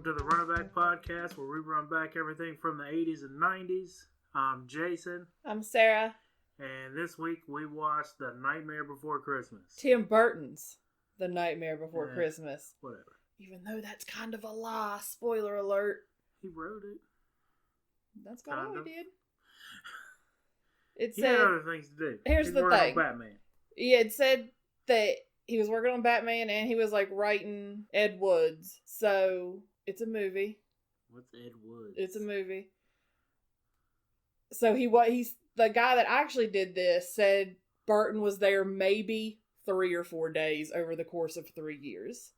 to the Running Back Podcast, where we run back everything from the 80s and 90s. I'm Jason. I'm Sarah. And this week we watched The Nightmare Before Christmas. Tim Burton's The Nightmare Before Christmas. Whatever. Even though that's kind of a lie. Spoiler alert. He wrote it. That's about all he did. He had other things to do. Here's the thing. On Batman. Yeah, it said that he was working on Batman and he was like writing Ed Wood's. So it's a movie. What's Ed Wood? It's a movie. So he's the guy that actually did this said Burton was there maybe 3 or 4 days over the course of 3 years.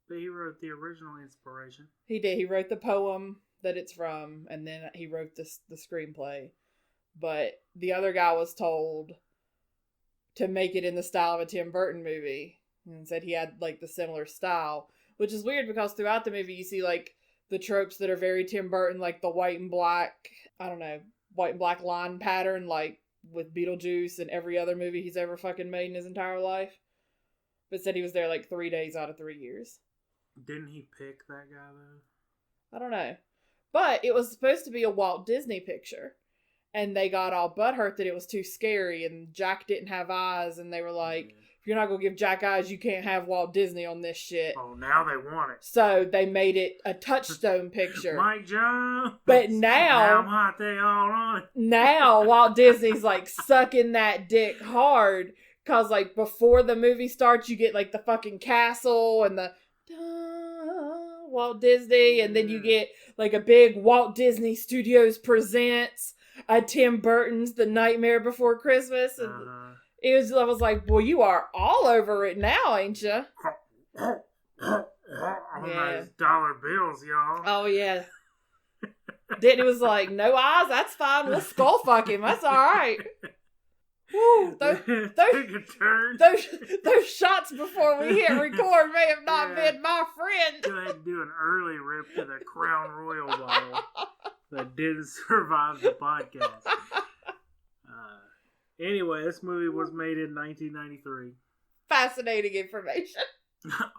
But he wrote the original inspiration. He did. He wrote the poem that it's from, and then he wrote the screenplay. But the other guy was told to make it in the style of a Tim Burton movie, and said he had like the similar style, which is weird because throughout the movie you see like the tropes that are very Tim Burton, like the white and black, white and black line pattern, like with Beetlejuice and every other movie he's ever fucking made in his entire life. But said he was there like 3 days out of 3 years. Didn't he pick that guy though? I don't know. But it was supposed to be a Walt Disney picture. And they got all butthurt that it was too scary and Jack didn't have eyes. And they were like, if you're not going to give Jack eyes, you can't have Walt Disney on this shit. Oh, now they want it. So they made it a touchstone picture. Mike Jones. But now, I'm hot, they all on it. Now Walt Disney's like sucking that dick hard. Because like before the movie starts, you get like the fucking castle and the Walt Disney. And then you get like a big Walt Disney Studios Presents a Tim Burton's The Nightmare Before Christmas. And I was like, boy, you are all over it now, ain't you? All those dollar bills, y'all. Oh, yeah. Then it was like, no eyes, that's fine. We'll skull fuck him. That's all right. Woo, those shots before we hit record may have not been my friend. Go ahead and do an early rip to the Crown Royal bottle that didn't survive the podcast. Anyway, this movie was made in 1993. Fascinating information.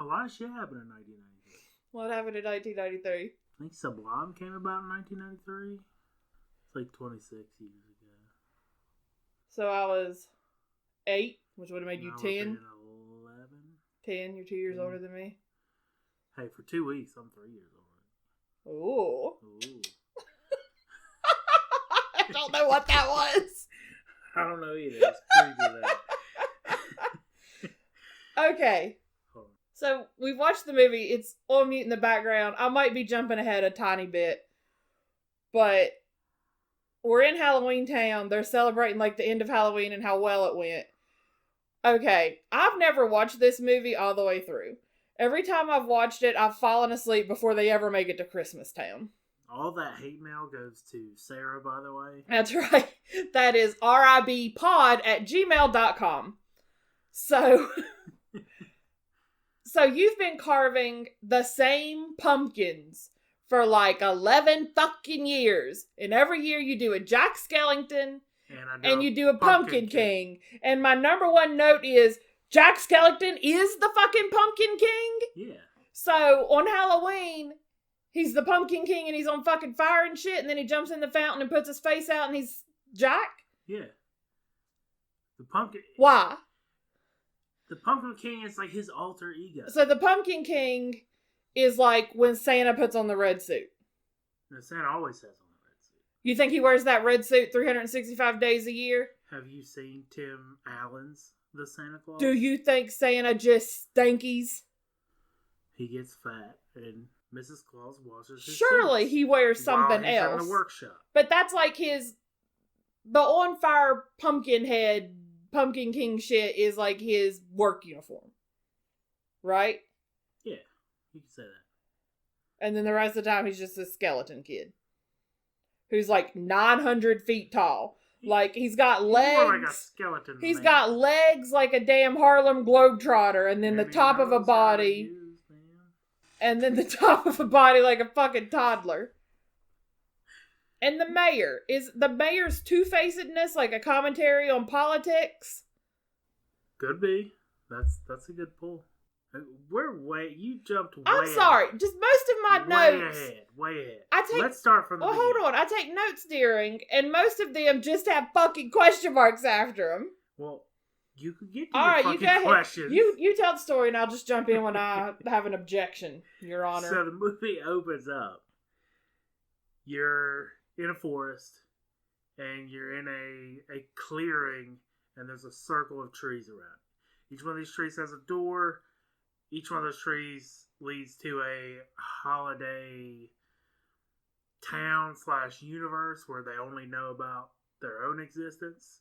A lot of shit happened in 1993. What happened in 1993? I think Sublime came about in 1993. It's like 26 years ago. So I was 8, which would have made you 10. 11. 10, you're 2 years older than me. Hey, for 2 weeks, I'm 3 years older. Ooh. I don't know what that was. I don't know either. It's creepy though. Okay. So we've watched the movie. It's on mute in the background. I might be jumping ahead a tiny bit. But we're in Halloween Town. They're celebrating like the end of Halloween and how well it went. Okay. I've never watched this movie all the way through. Every time I've watched it, I've fallen asleep before they ever make it to Christmas Town. All that hate mail goes to Sarah, by the way. That's right. That is ribpod@gmail.com. So you've been carving the same pumpkins for like 11 fucking years. And every year you do a Jack Skellington and you do a Pumpkin King. And my number one note is Jack Skellington is the fucking Pumpkin King? Yeah. So on Halloween, he's the Pumpkin King and he's on fucking fire and shit, and then he jumps in the fountain and puts his face out and he's Jack? Yeah. The pumpkin... Why? The Pumpkin King is like his alter ego. So the Pumpkin King is like when Santa puts on the red suit. No, Santa always has on the red suit. You think he wears that red suit 365 days a year? Have you seen Tim Allen's The Santa Claus? Do you think Santa just stankies? He gets fat and Mrs. Claus washes his Surely suits he wears something while he's else. in the workshop. But that's like the on fire pumpkin head Pumpkin King shit is like his work uniform. Right? Yeah, you can say that. And then the rest of the time he's just a skeleton kid. Who's like 900 feet tall. Like he's got legs. More like a skeleton He's man. got legs like a damn Harlem Globetrotter. And then the top of a body. And then the top of a body like a fucking toddler. And the mayor. Is the mayor's two-facedness like a commentary on politics? Could be. That's a good pull. You jumped way I'm sorry. ahead. Just most of my notes. Way ahead. I Let's start from the beginning. Hold on. I take notes during, and most of them just have fucking question marks after them. Well, you could get to all your right, fucking you go questions. ahead. You tell the story, and I'll just jump in when I have an objection, Your Honor. So the movie opens up. You're in a forest, and you're in a clearing, and there's a circle of trees around. Each one of these trees has a door. Each one of those trees leads to a holiday town / universe where they only know about their own existence.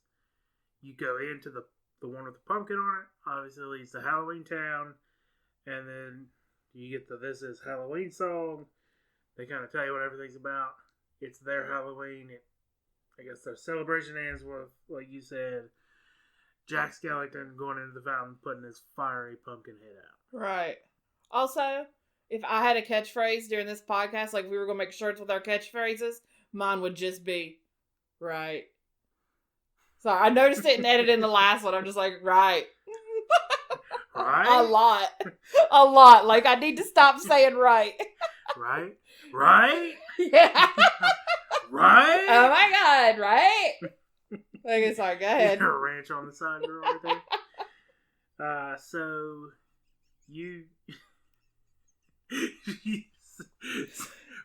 You go into the one with the pumpkin on it. Obviously leads to Halloween Town. And then you get the This Is Halloween song. They kind of tell you what everything's about. It's their Halloween. I guess their celebration ends with, like you said, Jack Skellington going into the fountain, putting his fiery pumpkin head out. Right. Also, if I had a catchphrase during this podcast, like we were going to make shirts with our catchphrases, mine would just be, right. So I noticed it and edited in the last one. I'm just like, right. Right? A lot. Like, I need to stop saying right. Right? Right? Yeah. Right? Oh my God, right? Okay, sorry, go ahead. A ranch on the side girl right there. So you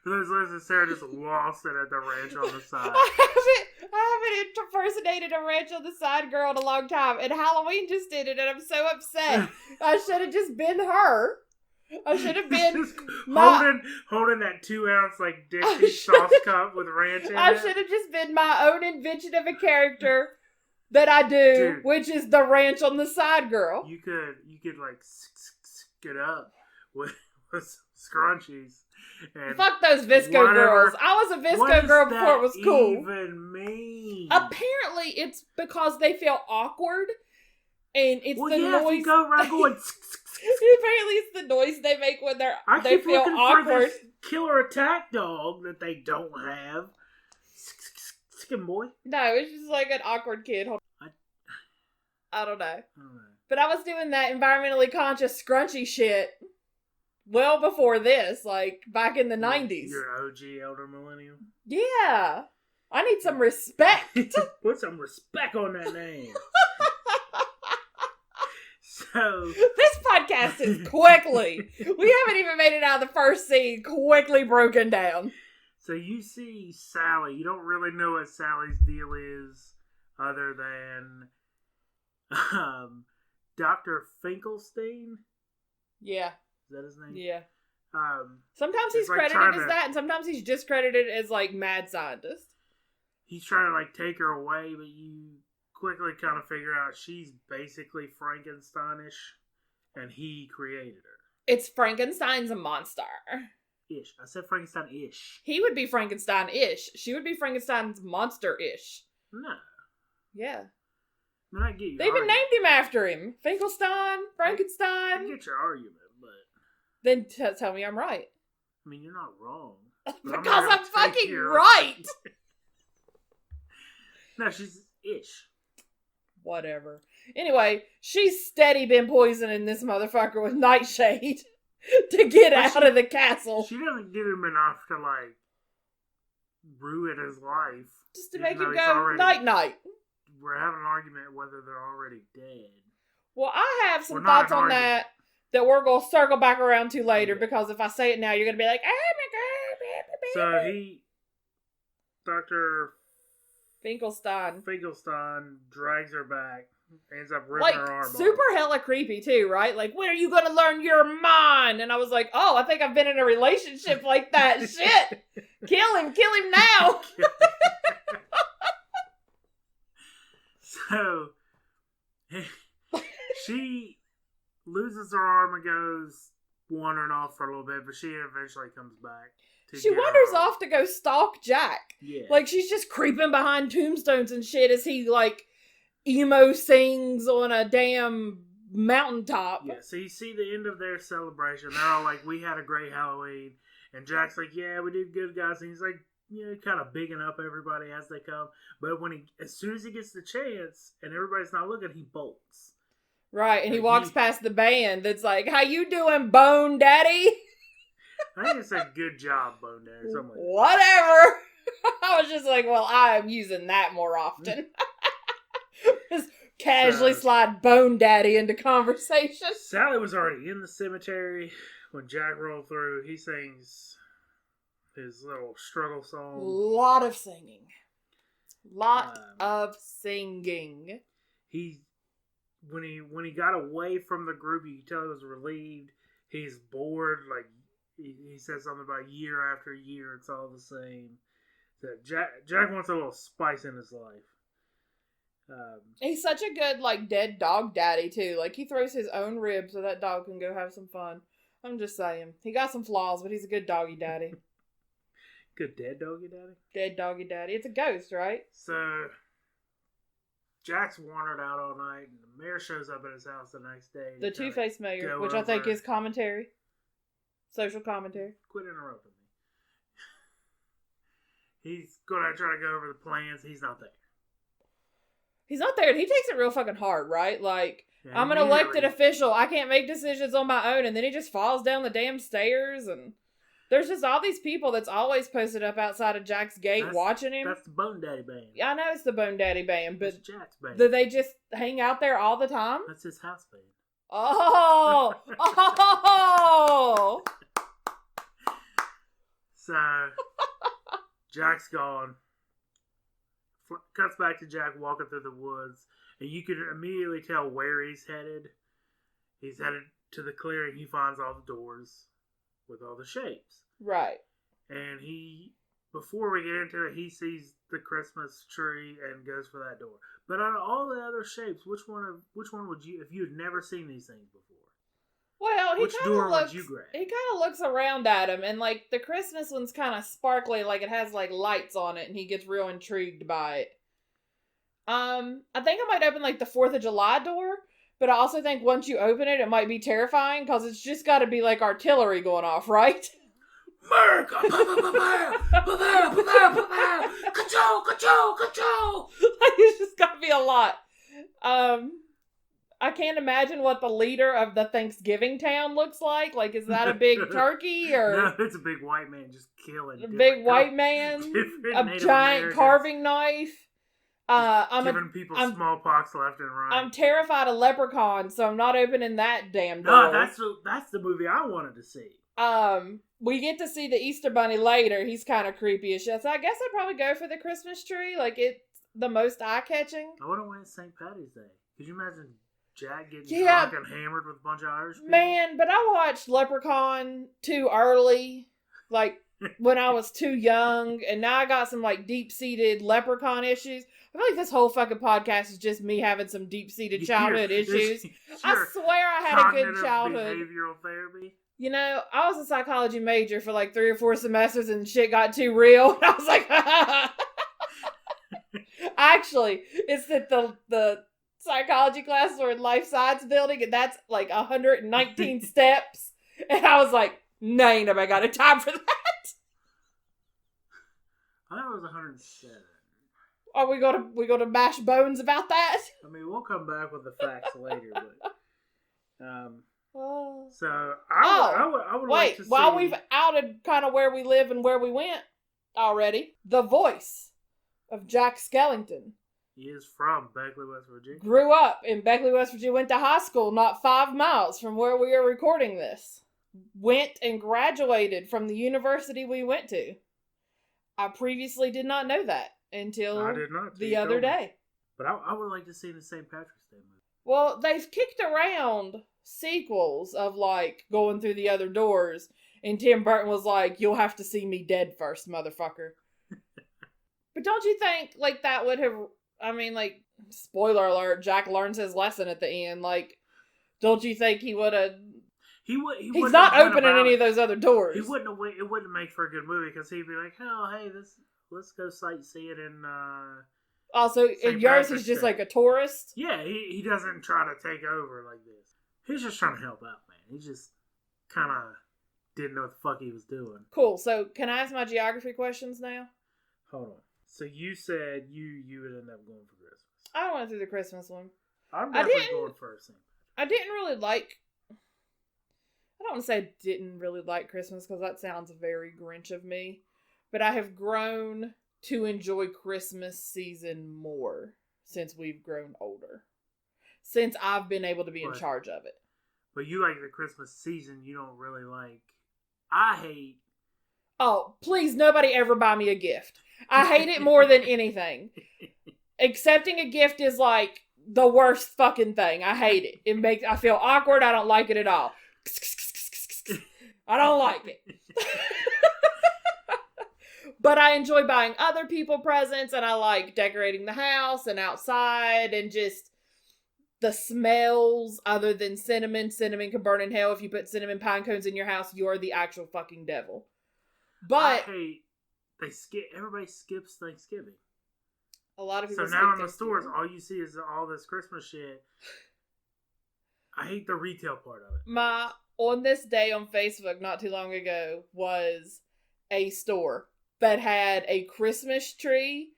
for those listening, Sarah just lost it at the ranch on the side. I haven't impersonated a ranch on the side girl in a long time, and Halloween just did it, and I'm so upset. I should have just been her. I should have been holding that 2-ounce like Dixie sauce cup with ranch in it. I should have just been my own invention of a character that I do, dude, which is the ranch on the side girl. You could like get up with scrunchies. And fuck those Visco girls. I was a Visco girl before it was cool. What does that even mean? Apparently, it's because they feel awkward, and it's the noise. If you go around going. Apparently, it's the noise they make when they feel awkward. For this killer attack dog that they don't have. Skin boy. No, it's just like an awkward kid. I don't know. But I was doing that environmentally conscious scrunchy shit well before this, like back in the 90s. You're an OG elder millennial? Yeah. I need some respect. Put some respect on that name. So this podcast is quickly. We haven't even made it out of the first scene. Quickly broken down. So you see Sally. You don't really know what Sally's deal is, other than Dr. Finkelstein. Yeah. Is that his name? Yeah. Sometimes he's credited as that, and sometimes he's just credited as like mad scientist. He's trying to like take her away, but you quickly kind of figure out she's basically Frankensteinish, and he created her. It's Frankenstein's a monster. Ish. I said Frankenstein-ish. He would be Frankenstein-ish. She would be Frankenstein's monster-ish. No. Yeah. I mean, I get your They even named him after him. Finkelstein, Frankenstein. I get your argument, but... Then tell me I'm right. I mean, you're not wrong. Because I'm fucking right! No, she's ish. Whatever. Anyway, she's steady been poisoning this motherfucker with nightshade to get out of the castle. She doesn't give him enough to, like, ruin his life. Just to make him go night-night. We're having an argument whether they're already dead. Well, I have some thoughts on that we're going to circle back around to later, because if I say it now, you're going to be like, oh my God. So Dr. Finkelstein drags her back, ends up ripping her arm off. Super hella creepy too, right? Like, when are you going to learn your mind? And I was like, oh, I think I've been in a relationship like that. Shit. Kill him now. So, she loses her arm and goes wandering off for a little bit, but she eventually comes back. She wanders off to go stalk Jack. Yeah. Like, she's just creeping behind tombstones and shit as he, like, emo sings on a damn mountaintop. Yeah, so you see the end of their celebration. They're all like, we had a great Halloween. And Jack's like, yeah, we did good, guys. And he's like, you know, kind of bigging up everybody as they come. But as soon as he gets the chance and everybody's not looking, he bolts. Right, and he Like, walks past the band that's like, how you doing, Bone Daddy? I think it said good job, Bone Daddy, or something like that. Whatever. I was just like, well, I am using that more often. Just casually slide Bone Daddy into conversation. Sally was already in the cemetery when Jack rolled through. He sings his little struggle song. Lot of singing. Lot of singing. When he got away from the group, you could tell he was relieved. He's bored. Like he said something about year after year, it's all the same. So Jack wants a little spice in his life. He's such a good like dead dog daddy too. Like he throws his own ribs so that dog can go have some fun. I'm just saying, he got some flaws, but he's a good doggy daddy. Good dead doggy daddy. Dead doggy daddy. It's a ghost, right? So Jack's wandered out all night, and the mayor shows up at his house the next day. The Two-Faced mayor, which I think is commentary. Social commentary. Quit interrupting me. He's going to try to go over the plans. He's not there. He's not there, and he takes it real fucking hard, right? Like, yeah, I'm an elected official. I can't make decisions on my own, and then he just falls down the damn stairs, and there's just all these people that's always posted up outside of Jack's gate watching him. That's the Bone Daddy Band. Yeah, I know it's the Bone Daddy Band, but that's Jack's band. Do they just hang out there all the time? That's his house band. Oh! Oh! So, Jack's gone. Cuts back to Jack walking through the woods, and you can immediately tell where he's headed. He's headed to the clearing. He finds all the doors with all the shapes. Right. And before we get into it, he sees the Christmas tree and goes for that door. But out of all the other shapes, which one would you, if you had never seen these things before? Well, which door would you grab? He kind of looks around at him, and like the Christmas one's kind of sparkly, like it has like lights on it, and he gets real intrigued by it. I think I might open like the 4th of July door, but I also think once you open it, it might be terrifying because it's just got to be like artillery going off, right? America! Ka-chow! It's just got to be a lot. I can't imagine what the leader of the Thanksgiving town looks like. Like, is that a big turkey or? No, it's a big white man just killing. A big white man, a giant carving knife. Giving people smallpox left and right. I'm terrified of leprechauns, so I'm not opening that damn door. No, that's the movie I wanted to see. We get to see the Easter Bunny later. He's kind of creepy as shit. So I guess I'd probably go for the Christmas tree. Like, it's the most eye-catching. I would have went St. Patty's Day. Could you imagine Jack getting drunk and hammered with a bunch of Irish people? Man, but I watched Leprechaun too early. Like, when I was too young. And now I got some, like, deep-seated leprechaun issues. I feel like this whole fucking podcast is just me having some deep-seated childhood issues. I swear I had a good childhood. Behavioral therapy. You know, I was a psychology major for like 3 or 4 semesters and shit got too real. And I was like, Actually, it's that the psychology classes are in life science building and that's like 119 steps. And I was like, nah, ain't nobody got a time for that. I thought it was 107. Are we gonna mash bones about that? I mean, we'll come back with the facts later, but so I would like to see. While we've outed kind of where we live and where we went already, the voice of Jack Skellington. He is from Beckley, West Virginia. Grew up in Beckley, West Virginia. Went to high school not 5 miles from where we are recording this. Went and graduated from the university we went to. I previously did not know that until the other day. But I would like to see the St. Patrick's Day movie. Well, they've kicked around sequels of like going through the other doors, and Tim Burton was like, "You'll have to see me dead first, motherfucker." But don't you think like that would have? I mean, like, spoiler alert: Jack learns his lesson at the end. Like, don't you think he would have? He's not opening any of those other doors. He wouldn't have. It wouldn't make for a good movie because he'd be like, "Oh, hey, let's go sightseeing in." Also, and yours is just like a tourist. Yeah, he doesn't try to take over like this. He's just trying to help out, man. He just kind of didn't know what the fuck he was doing. Cool. So, can I ask my geography questions now? Hold on. So you said you would end up going for Christmas. I went through the Christmas one. I'm definitely going for St. I didn't really like... I don't want to say I didn't really like Christmas because that sounds very Grinch of me. But I have grown to enjoy Christmas season more since we've grown older. Since I've been able to be in charge of it. But you like the Christmas season, you don't really like... I hate... Oh, please, nobody ever buy me a gift. I hate it more than anything. Accepting a gift is like the worst fucking thing. I hate it. I feel awkward. I don't like it at all. I don't like it. But I enjoy buying other people presents, and I like decorating the house and outside, and just the smells other than cinnamon. Cinnamon can burn in hell. If you put cinnamon pine cones in your house, you're the actual fucking devil. But everybody skips Thanksgiving. A lot of people. So now in the stores, all you see is all this Christmas shit. I hate the retail part of it. On this day on Facebook not too long ago was a store that had a Christmas tree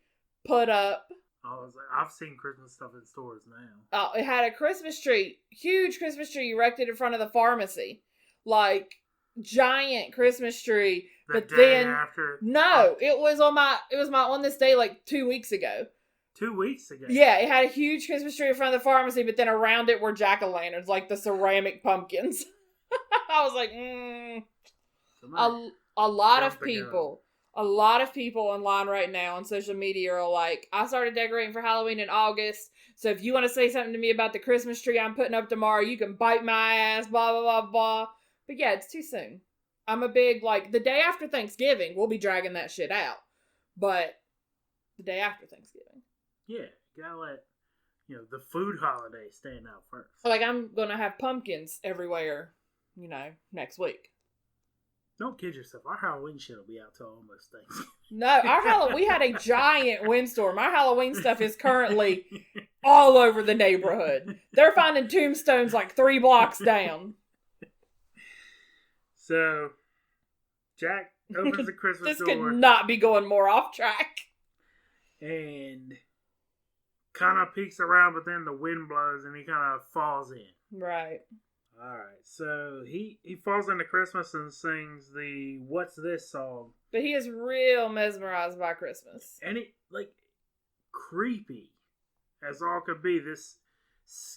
put up. I've seen Christmas stuff in stores now. Oh, it had a Christmas tree, huge Christmas tree erected in front of the pharmacy, like giant Christmas tree. But then after, it was my on this day like 2 weeks ago. 2 weeks ago. Yeah, it had a huge Christmas tree in front of the pharmacy, but then around it were jack-o'-lanterns, like the ceramic pumpkins. I was like, A lot of people online right now on social media are like, I started decorating for Halloween in August, so if you want to say something to me about the Christmas tree I'm putting up tomorrow, you can bite my ass, blah, blah, blah, blah. But yeah, it's too soon. I'm a big, the day after Thanksgiving, we'll be dragging that shit out. But the day after Thanksgiving. Yeah, you gotta let, the food holiday stand out first. I'm gonna have pumpkins everywhere, next week. Don't kid yourself. Our Halloween shit will be out till almost Thanksgiving. No, we had a giant windstorm. Our Halloween stuff is currently all over the neighborhood. They're finding tombstones like 3 blocks down. So, Jack opens the Christmas door. This could not be going more off track. And kind of peeks around, but then the wind blows and he kind of falls in. Right. Alright, so he falls into Christmas and sings the What's This song. But he is real mesmerized by Christmas. And it, creepy as all could be. This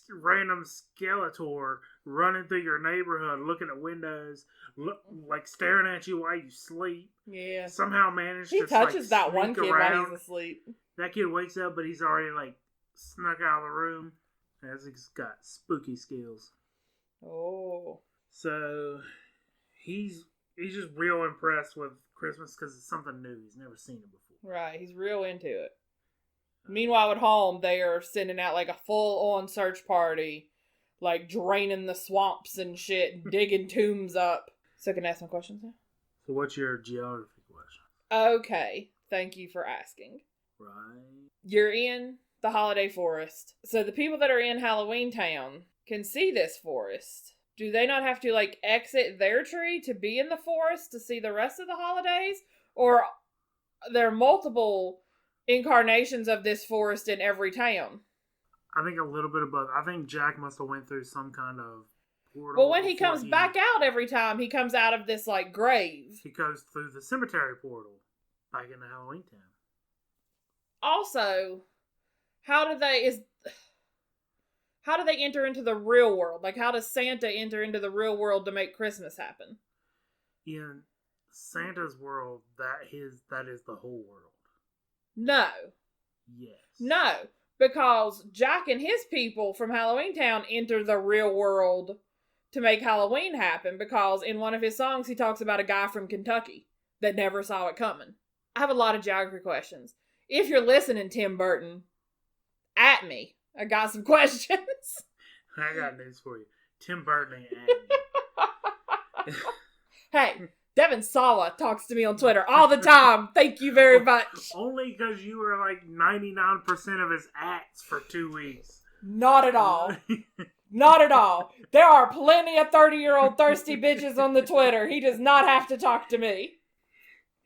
random Skeletor running through your neighborhood, looking at windows, staring at you while you sleep. Yeah. Somehow managed to touches that one kid while he's asleep. That kid wakes up, but he's already, snuck out of the room. As he's got spooky skills. Oh. So, he's just real impressed with Christmas because it's something new. He's never seen it before. Right, he's real into it. Meanwhile, at home, they are sending out, a full-on search party. Draining the swamps and shit, digging tombs up. So, can I ask some questions now? So, what's your geography question? Okay, thank you for asking. Right. You're in the holiday forest. So, the people that are in Halloween Town can see this forest. Do they not have to, exit their tree to be in the forest to see the rest of the holidays? Or there are multiple incarnations of this forest in every town? I think a little bit of both. I think Jack must have went through some kind of portal. Well, when he comes back out every time, he comes out of this, grave. He goes through the cemetery portal back in the Halloween Town. Also, how do they enter into the real world? How does Santa enter into the real world to make Christmas happen? In Santa's world, that is the whole world. No. Yes. No, because Jack and his people from Halloween Town enter the real world to make Halloween happen, because in one of his songs he talks about a guy from Kentucky that never saw it coming. I have a lot of geography questions. If you're listening, Tim Burton, at me. I got some questions. I got news for you. Tim Burton ain't at me. Hey, Devin Sawa talks to me on Twitter all the time. Thank you very much. Only because you were 99% of his acts for 2 weeks. Not at all. Not at all. There are plenty of 30-year-old thirsty bitches on the Twitter. He does not have to talk to me.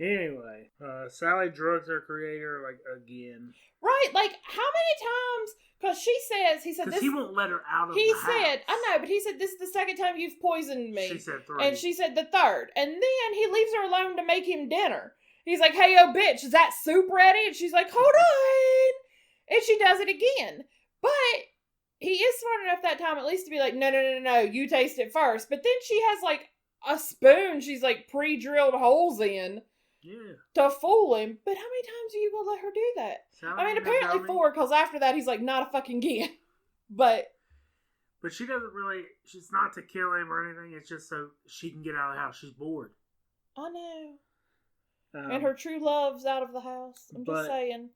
Anyway, Sally drugs her creator, like, again. Right, like, how many times? Because he said Because this. he won't let her out of the He house. said, I know, but he said, this is the second time you've poisoned me. She said 3. And she said the third. And then he leaves her alone to make him dinner. He's like, hey, yo, bitch, is that soup ready? And she's like, hold on. And she does it again. But he is smart enough that time at least to be like, no, you taste it first. But then she has, like, a spoon she's, like, pre-drilled holes in. Yeah. To fool him. But how many times are you going to let her do that? Sally I mean, apparently 4, because after that, he's like, not a fucking again. But she doesn't really, she's not to kill him or anything. It's just so she can get out of the house. She's bored. I know. And her true love's out of the house. I'm just saying.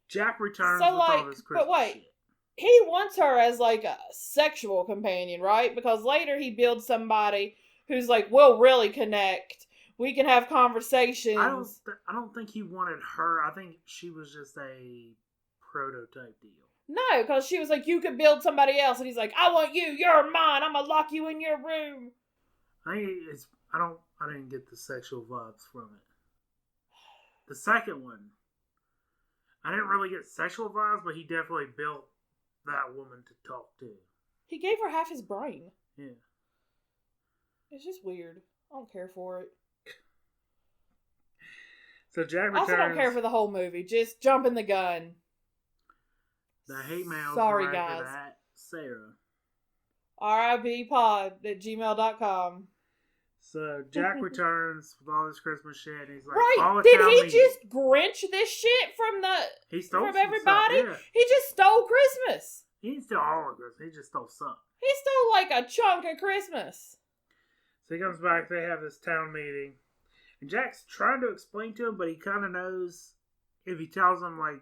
Jack returns with all this Christmas shit. He wants her as, like, a sexual companion, right? Because later he builds somebody who's like, we'll really connect. We can have conversations. I don't think he wanted her. I think she was just a prototype deal. No, because she was like, you could build somebody else. And he's like, I want you. You're mine. I'm going to lock you in your room. I didn't get the sexual vibes from it. The second one, I didn't really get sexual vibes, but he definitely built that woman to talk to. He gave her half his brain. Yeah. It's just weird. I don't care for it. So Jack returns. I also don't care for the whole movie. Just jumping the gun. The hate mail. Sorry, guys. That Sarah. RIPpod@gmail.com. So Jack returns with all this Christmas shit, and he's like, right? Did he just Grinch this shit from everybody? Yeah. He just stole Christmas. He didn't steal all of Christmas. He just stole some. He stole like a chunk of Christmas. So he comes back. They have this town meeting. And Jack's trying to explain to him, but he kind of knows if he tells him, like,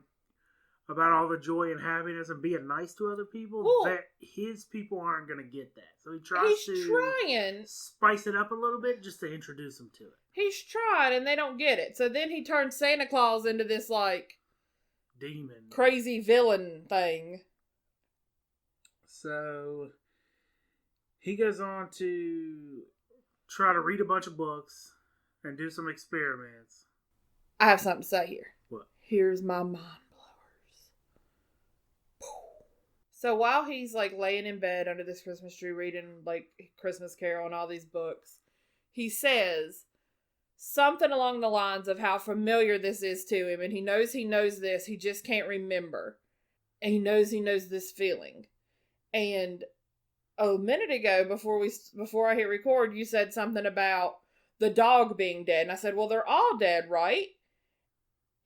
about all the joy and happiness and being nice to other people, that his people aren't going to get that. So he tries to spice it up a little bit just to introduce them to it. He's trying, and they don't get it. So then he turns Santa Claus into this, like, demon, crazy villain thing. So he goes on to try to read a bunch of books and do some experiments. I have something to say here. What? Here's my mind blowers. So while he's like laying in bed under this Christmas tree reading like Christmas Carol and all these books, he says something along the lines of how familiar this is to him, and he knows this, he just can't remember. And he knows this feeling. And a minute ago, before I hit record, you said something about the dog being dead. And I said, well, they're all dead, right?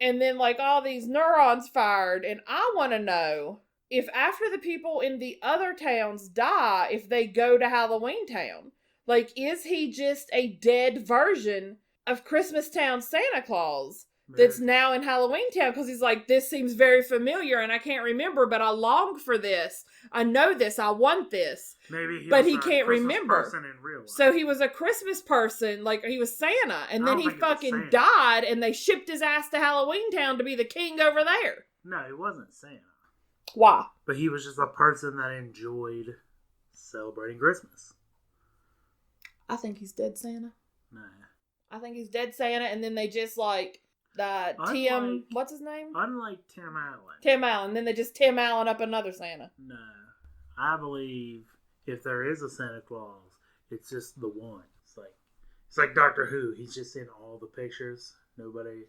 And then, like, all these neurons fired. And I want to know if after the people in the other towns die, if they go to Halloween Town. Like, is he just a dead version of Christmas Town Santa Claus that's now in Halloween Town? Because he's like, this seems very familiar and I can't remember, but I long for this. I know this. I want this. Maybe but he can't remember. Person in real life. So he was a Christmas person, like he was Santa, and then he fucking died, and they shipped his ass to Halloween Town to be the king over there. No, he wasn't Santa. Why? But he was just a person that enjoyed celebrating Christmas. I think he's dead Santa. Nah. I think he's dead Santa, and then they just like Tim, what's his name? Unlike Tim Allen. Tim Allen. Then they just Tim Allen up another Santa. No. I believe if there is a Santa Claus, it's just the one. It's like Doctor Who. He's just in all the pictures. Nobody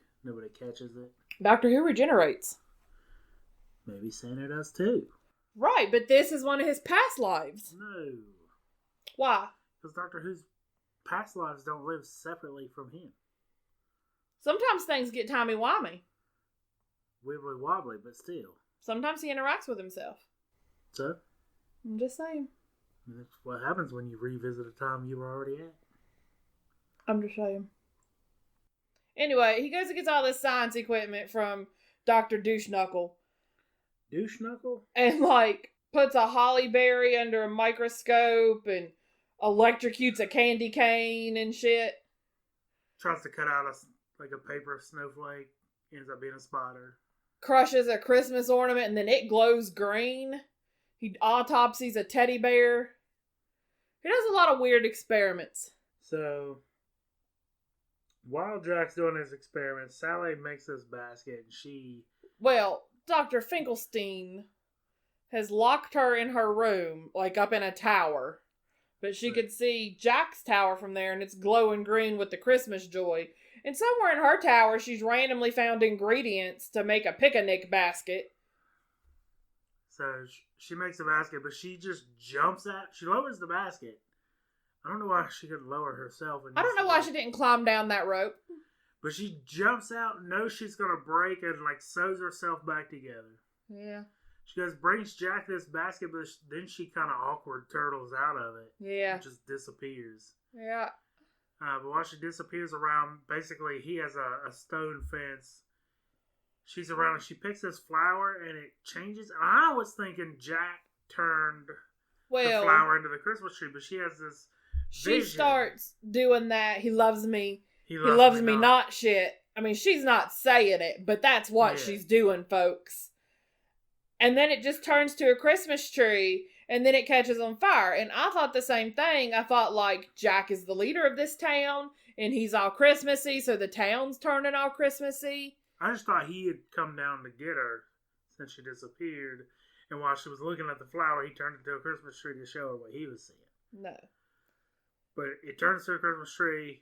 catches it. Doctor Who regenerates. Maybe Santa does too. Right, but this is one of his past lives. No. Why? Because Doctor Who's past lives don't live separately from him. Sometimes things get timey-wimey. Wibbly-wobbly, but still. Sometimes he interacts with himself. So? I'm just saying. That's what happens when you revisit a time you were already at. I'm just saying. Anyway, he goes and gets all this science equipment from Dr. Douche Knuckle. Douche Knuckle? And, like, puts a holly berry under a microscope and electrocutes a candy cane and shit. Tries to cut out a paper snowflake. Ends up being a spider. Crushes a Christmas ornament and then it glows green. He autopsies a teddy bear. He does a lot of weird experiments. So, While Jack's doing his experiment, Sally makes this basket and she... Well, Dr. Finkelstein has locked her in her room, like up in a tower. But she could see Jack's tower from there, and it's glowing green with the Christmas joy. And somewhere in her tower, she's randomly found ingredients to make a picnic basket. So she makes a basket, but she just jumps at... She lowers the basket. I don't know why she could lower herself. I don't know why she didn't climb down that rope. But she jumps out, knows she's going to break, and like sews herself back together. Yeah. She goes, brings Jack this basket, but then she kind of awkward turtles out of it. Yeah. And just disappears. Yeah. But while she disappears around, basically he has a stone fence. She's around and she picks this flower and it changes. And I was thinking Jack turned the flower into the Christmas tree, but she has this vision. She starts doing that. He loves me. He loves me not shit. I mean, she's not saying it, but that's what she's doing, folks. And then it just turns to a Christmas tree, and then it catches on fire. And I thought the same thing. I thought, like, Jack is the leader of this town, and he's all Christmassy, so the town's turning all Christmassy. I just thought he had come down to get her since she disappeared. And while she was looking at the flower, he turned into a Christmas tree to show her what he was seeing. No. But it turns to a Christmas tree,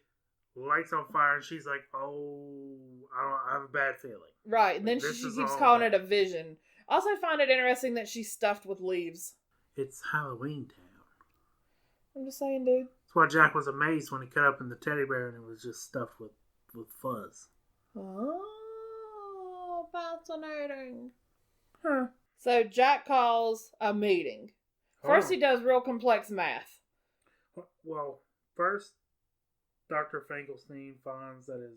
lights on fire, and she's like, oh, I have a bad feeling. Right, and then she keeps calling it a vision. I also find it interesting that she's stuffed with leaves. It's Halloween Town. I'm just saying, dude. That's why Jack was amazed when he cut up in the teddy bear and it was just stuffed with fuzz. Oh, fascinating. Huh. So Jack calls a meeting. First, he does real complex math. Well, first, Dr. Finkelstein finds that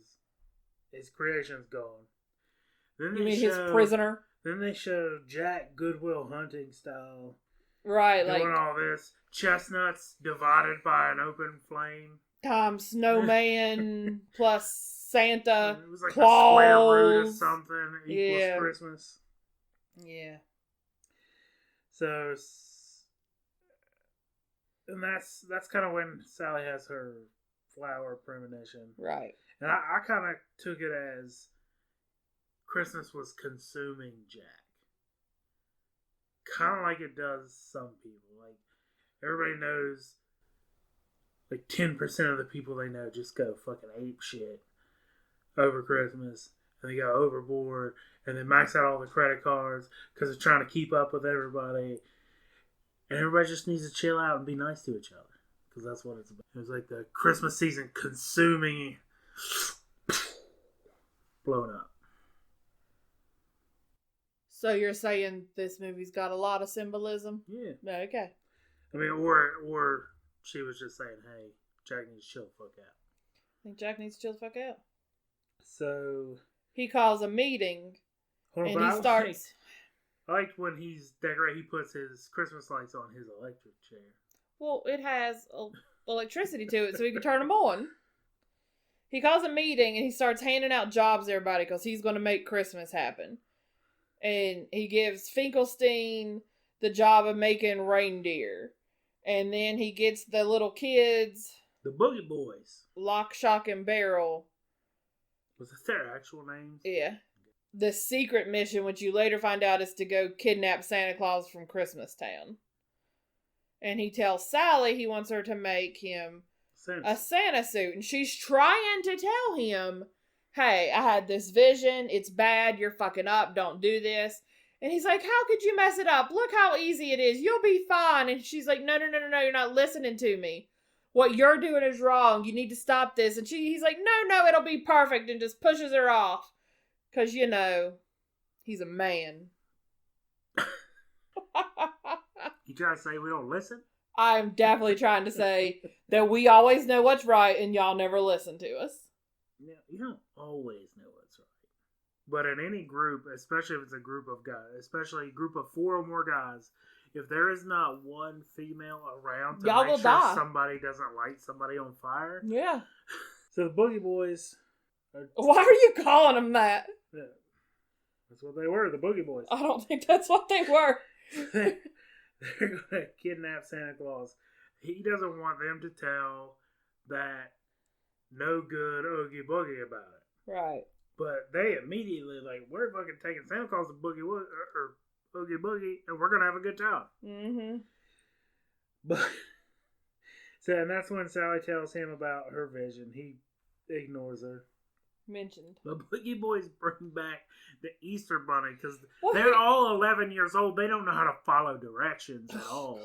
his creation's gone. Then you mean his prisoner? Then they show Jack Goodwill Hunting style. Right, doing all this. Chestnuts divided by an open flame. Times snowman plus Santa. It was like claws. The square root of something equals Christmas. Yeah. So, and that's kind of when Sally has her flower premonition. Right. And I kind of took it as Christmas was consuming Jack. Kind of like it does some people. Like, everybody knows, like, 10% of the people they know just go fucking ape shit over Christmas. And they go overboard. And they max out all the credit cards because they're trying to keep up with everybody. And everybody just needs to chill out and be nice to each other. Because that's what it's about. It was like the Christmas season consuming, blowing up. So you're saying this movie's got a lot of symbolism? Yeah. Okay. I mean, or she was just saying, hey, Jack needs to chill the fuck out. I think Jack needs to chill the fuck out. So he calls a meeting, and he starts... I liked when he's decorating, he puts his Christmas lights on his electric chair. Well, it has electricity to it, so he can turn them on. He calls a meeting, and he starts handing out jobs to everybody, because he's going to make Christmas happen. And he gives Finkelstein the job of making reindeer. And then he gets the little kids... The Boogie Boys. Lock, Shock, and Barrel. Was that their actual names? Yeah. The secret mission, which you later find out is to go kidnap Santa Claus from Christmas Town. And he tells Sally he wants her to make him a Santa suit. And she's trying to tell him, hey, I had this vision. It's bad. You're fucking up. Don't do this. And he's like, how could you mess it up? Look how easy it is. You'll be fine. And she's like, no. You're not listening to me. What you're doing is wrong. You need to stop this. And he's like, no, it'll be perfect. And just pushes her off. Because, he's a man. You trying to say we don't listen? I'm definitely trying to say that we always know what's right and y'all never listen to us. Yeah, you don't always know what's right. But in any group, especially if it's a group of guys, especially a group of 4 or more guys, if there is not one female around to y'all make will sure die. Somebody doesn't light somebody on fire. Yeah. So the Boogie Boys... Why are you calling them that? Yeah. That's what they were, the Boogie Boys. I don't think that's what they were. They're going to kidnap Santa Claus. He doesn't want them to tell that no good Oogie Boogie about it. Right. But they immediately like, we're fucking taking Santa Claus to Boogie or Oogie Boogie, and we're gonna have a good time. Mm-hmm. But and that's when Sally tells him about her vision. He ignores her. Mentioned. The Boogie Boys bring back the Easter Bunny because they're all 11 years old. They don't know how to follow directions at all.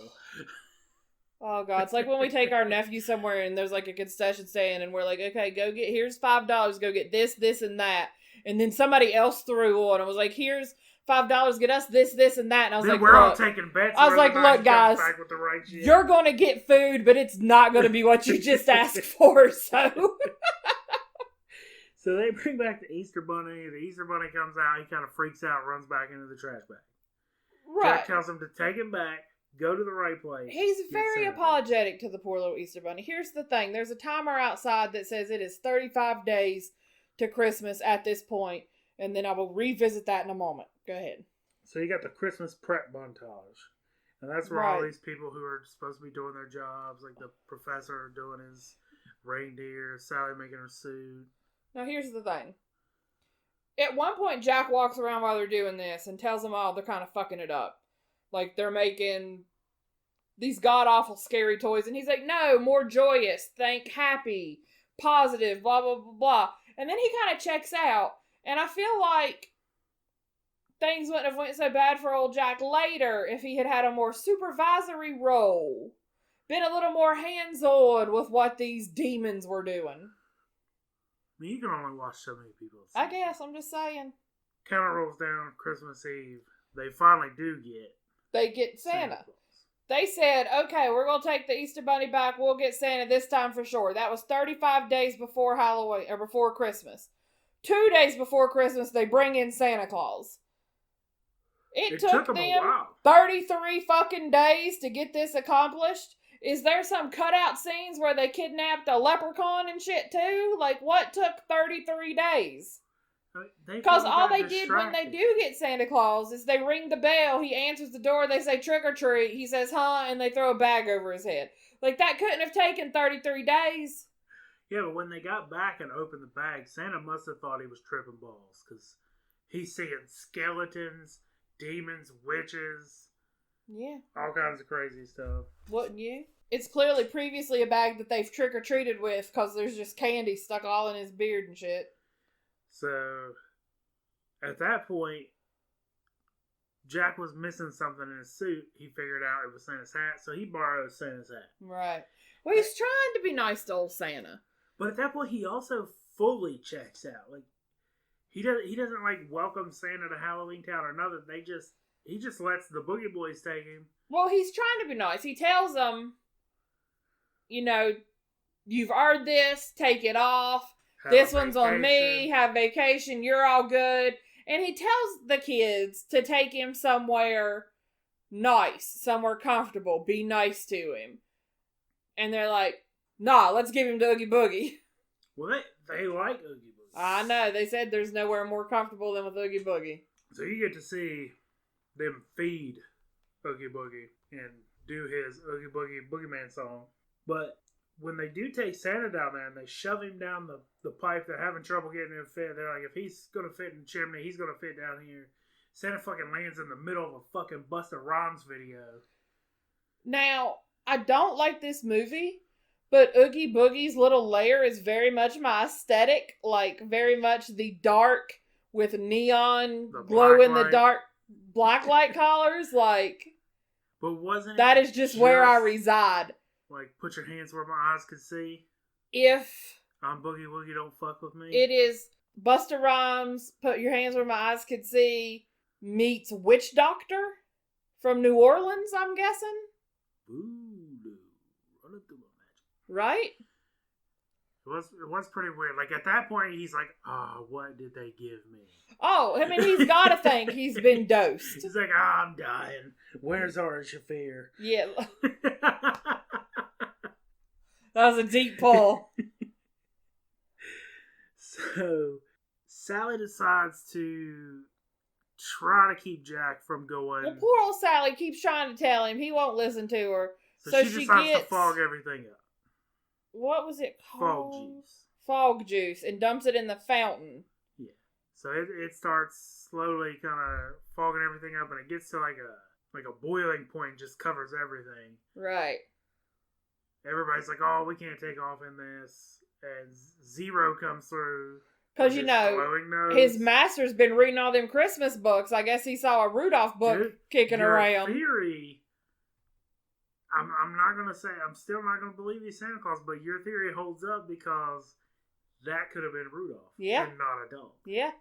Oh, God. It's like when we take our nephew somewhere and there's like a concession stand and we're like, okay, here's $5, go get this, this, and that. And then somebody else threw on and was like, here's $5, get us this, this, and that. And I was then like, we're all taking bets. I was like, look, guys, you're going to get food, but it's not going to be what you just asked for, so... So they bring back the Easter Bunny. The Easter Bunny comes out. He kind of freaks out, runs back into the trash bag. Right. Jack tells him to take him back, go to the right place. He's very apologetic to the poor little Easter Bunny. Here's the thing. There's a timer outside that says it is 35 days to Christmas at this point, and then I will revisit that in a moment. Go ahead. So you got the Christmas prep montage. And that's where all these people who are supposed to be doing their jobs, like the professor doing his reindeer, Sally making her suit. Now, here's the thing. At one point, Jack walks around while they're doing this and tells them all they're kind of fucking it up. Like, they're making these god-awful scary toys. And he's like, no, more joyous, think happy, positive, blah, blah, blah, blah. And then he kind of checks out. And I feel like things wouldn't have went so bad for old Jack later if he had had a more supervisory role. Been a little more hands-on with what these demons were doing. I mean, you can only watch so many people. I guess, I'm just saying. Counter rolls down Christmas Eve. They finally do get... They get Santa. They said, okay, we're going to take the Easter Bunny back. We'll get Santa this time for sure. That was 35 days before Halloween, or before Christmas. 2 days before Christmas, they bring in Santa Claus. It took them a while. 33 fucking days to get this accomplished. Is there some cutout scenes where they kidnapped a leprechaun and shit too? Like, what took 33 days? Because all they did when they do get Santa Claus is they ring the bell, he answers the door, they say trick or treat, he says, huh, and they throw a bag over his head. Like, that couldn't have taken 33 days. Yeah, but when they got back and opened the bag, Santa must have thought he was tripping balls, because he's seeing skeletons, demons, witches. Yeah. All kinds of crazy stuff. Wouldn't you? It's clearly previously a bag that they've trick-or-treated with, because there's just candy stuck all in his beard and shit. So, at that point, Jack was missing something in his suit. He figured out it was Santa's hat, so he borrowed Santa's hat. Right. Well, he's trying to be nice to old Santa. But at that point, he also fully checks out. Like, he doesn't like welcome Santa to Halloween Town or nothing. He just lets the Boogie Boys take him. Well, he's trying to be nice. He tells them, you know, you've earned this, take it off. This one's on me, have vacation, you're all good. And he tells the kids to take him somewhere nice, somewhere comfortable, be nice to him. And they're like, nah, let's give him to Oogie Boogie. Well, they like Oogie Boogie. I know, they said there's nowhere more comfortable than with Oogie Boogie. So you get to see them feed Oogie Boogie and do his Oogie Boogie Boogeyman song. But when they do take Santa down there and they shove him down the pipe, they're having trouble getting him fit. They're like, if he's going to fit in the chimney, he's going to fit down here. Santa fucking lands in the middle of a fucking Busta Rhymes video. Now, I don't like this movie, but Oogie Boogie's little lair is very much my aesthetic. Like, very much the dark with neon, glow-in-the-dark blacklight collars. Like, but wasn't that is just where I reside. Like, put your hands where my eyes could see. If I'm Boogie Woogie, don't fuck with me. It is Busta Rhymes, put your hands where my eyes could see, meets Witch Doctor from New Orleans, I'm guessing. Voodoo. Running through my magic. Right? It was pretty weird. Like, at that point, he's like, oh, what did they give me? Oh, I mean, he's got to think he's been dosed. He's like, oh, I'm dying. Where's our Shafir? Yeah. That was a deep pull. So, Sally decides to try to keep Jack from going. Well, poor old Sally keeps trying to tell him. He won't listen to her. So she decides to fog everything up. What was it called? Fog juice. fog juice and dumps it in the fountain. Yeah. So it starts slowly kind of fogging everything up, and it gets to like a boiling point, just covers everything. Right. Everybody's like, "Oh, we can't take off in this," and Zero comes through. Because, his master's been reading all them Christmas books. I guess he saw a Rudolph book kicking around. Theory, I'm still not going to believe he's Santa Claus, but your theory holds up because that could have been Rudolph. Yeah. And not a dog. Yeah.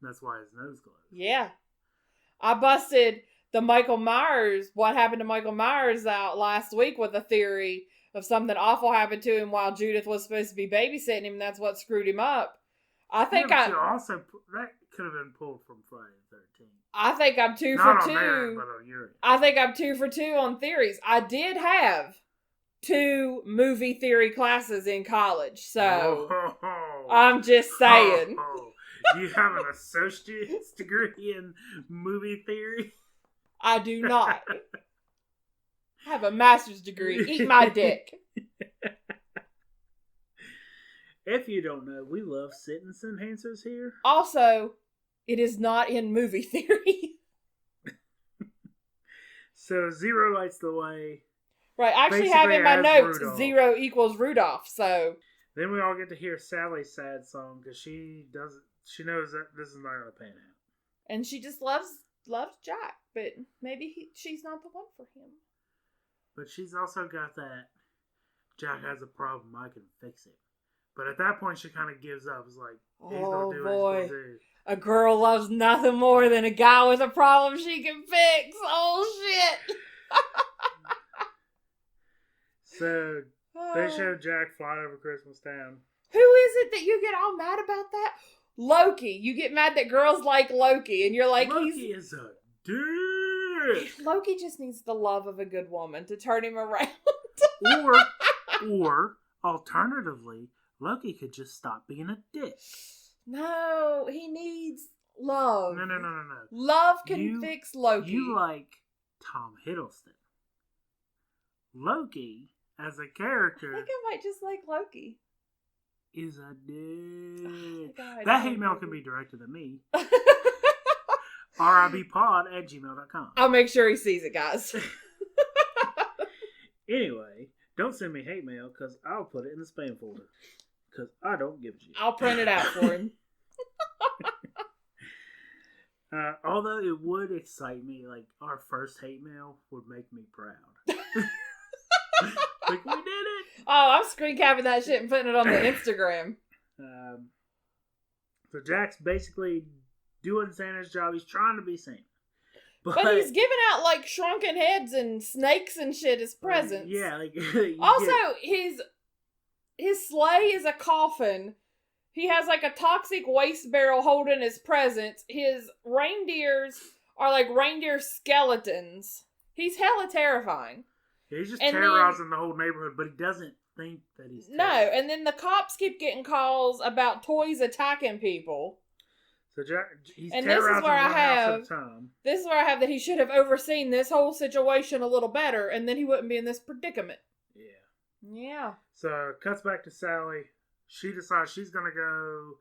That's why his nose glowed. Yeah. I busted the Michael Myers, what happened to Michael Myers out last week with a theory of something awful happened to him while Judith was supposed to be babysitting him, and that's what screwed him up. That could have been pulled from Friday the 13th. I think I'm 2 Not for 2. On there, but on your end. I think I'm 2 for 2 on theories. I did have 2 movie theory classes in college, so I'm just saying. Do you have an associate's degree in movie theory? I do not. I have a master's degree. Eat my dick. If you don't know, we love sentence enhancers here. Also, it is not in movie theory. So Zero lights the way. Right, I actually have in my notes Rudolph. 0 equals Rudolph, so. Then we all get to hear Sally's sad song because she knows that this is not going to pan out. And she just loves Jack, but maybe she's not the one for him. But she's also got that Jack has a problem, I can fix it. But at that point, she kind of gives up. It's like, he's going to do what he's going to do. A girl loves nothing more than a guy with a problem she can fix. Oh, shit. So, they show Jack flying over Christmas Town. Who is it that you get all mad about that? Loki. You get mad that girls like Loki, and you're like, Loki is a dick. Loki just needs the love of a good woman to turn him around. or alternatively, Loki could just stop being a dick. No, he needs love. No. Love can fix Loki. You like Tom Hiddleston. Loki, as a character, I think I might just like Loki. Is a dick. God, that hate mail can be directed at me. ribpod@gmail.com. I'll make sure he sees it, guys. Anyway, don't send me hate mail because I'll put it in the spam folder. Because I don't give a shit. I'll print it out for him. Although it would excite me, like our first hate mail would make me proud. Like, we did it! Oh, I'm screen capping that shit and putting it on the Instagram. So Jack's basically doing Santa's job. He's trying to be Santa. But he's giving out, like, shrunken heads and snakes and shit as presents. Yeah. Like, also, his sleigh is a coffin. He has, like, a toxic waste barrel holding his presents. His reindeers are, like, reindeer skeletons. He's hella terrifying. He's just terrorizing the whole neighborhood, but he doesn't think that he's No, and then the cops keep getting calls about toys attacking people. So Jack, he's and terrorizing one house at a time. This is where I have that he should have overseen this whole situation a little better, and then he wouldn't be in this predicament. Yeah. Yeah. So cuts back to Sally. She decides she's gonna go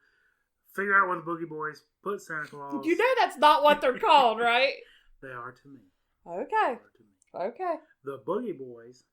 figure out where the Boogie Boys put Santa Claus. You know that's not what they're called, right? They are to me. Okay. Okay. The Boogie Boys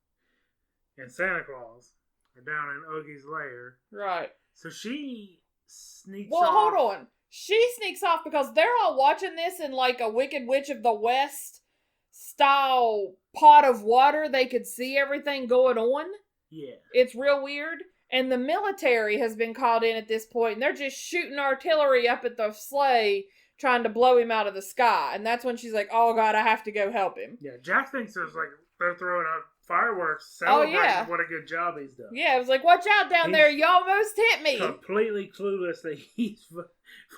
and Santa Claus are down in Oogie's lair. Right. So she sneaks off. Well, hold on. She sneaks off because they're all watching this in like a Wicked Witch of the West style pot of water. They could see everything going on. Yeah. It's real weird. And the military has been called in at this point, and they're just shooting artillery up at the sleigh trying to blow him out of the sky. And that's when she's like, oh God, I have to go help him. Yeah, Jack thinks they're throwing out fireworks, celebrating what a good job he's done. Yeah, it was like, watch out down there, you almost hit me. Completely clueless that he's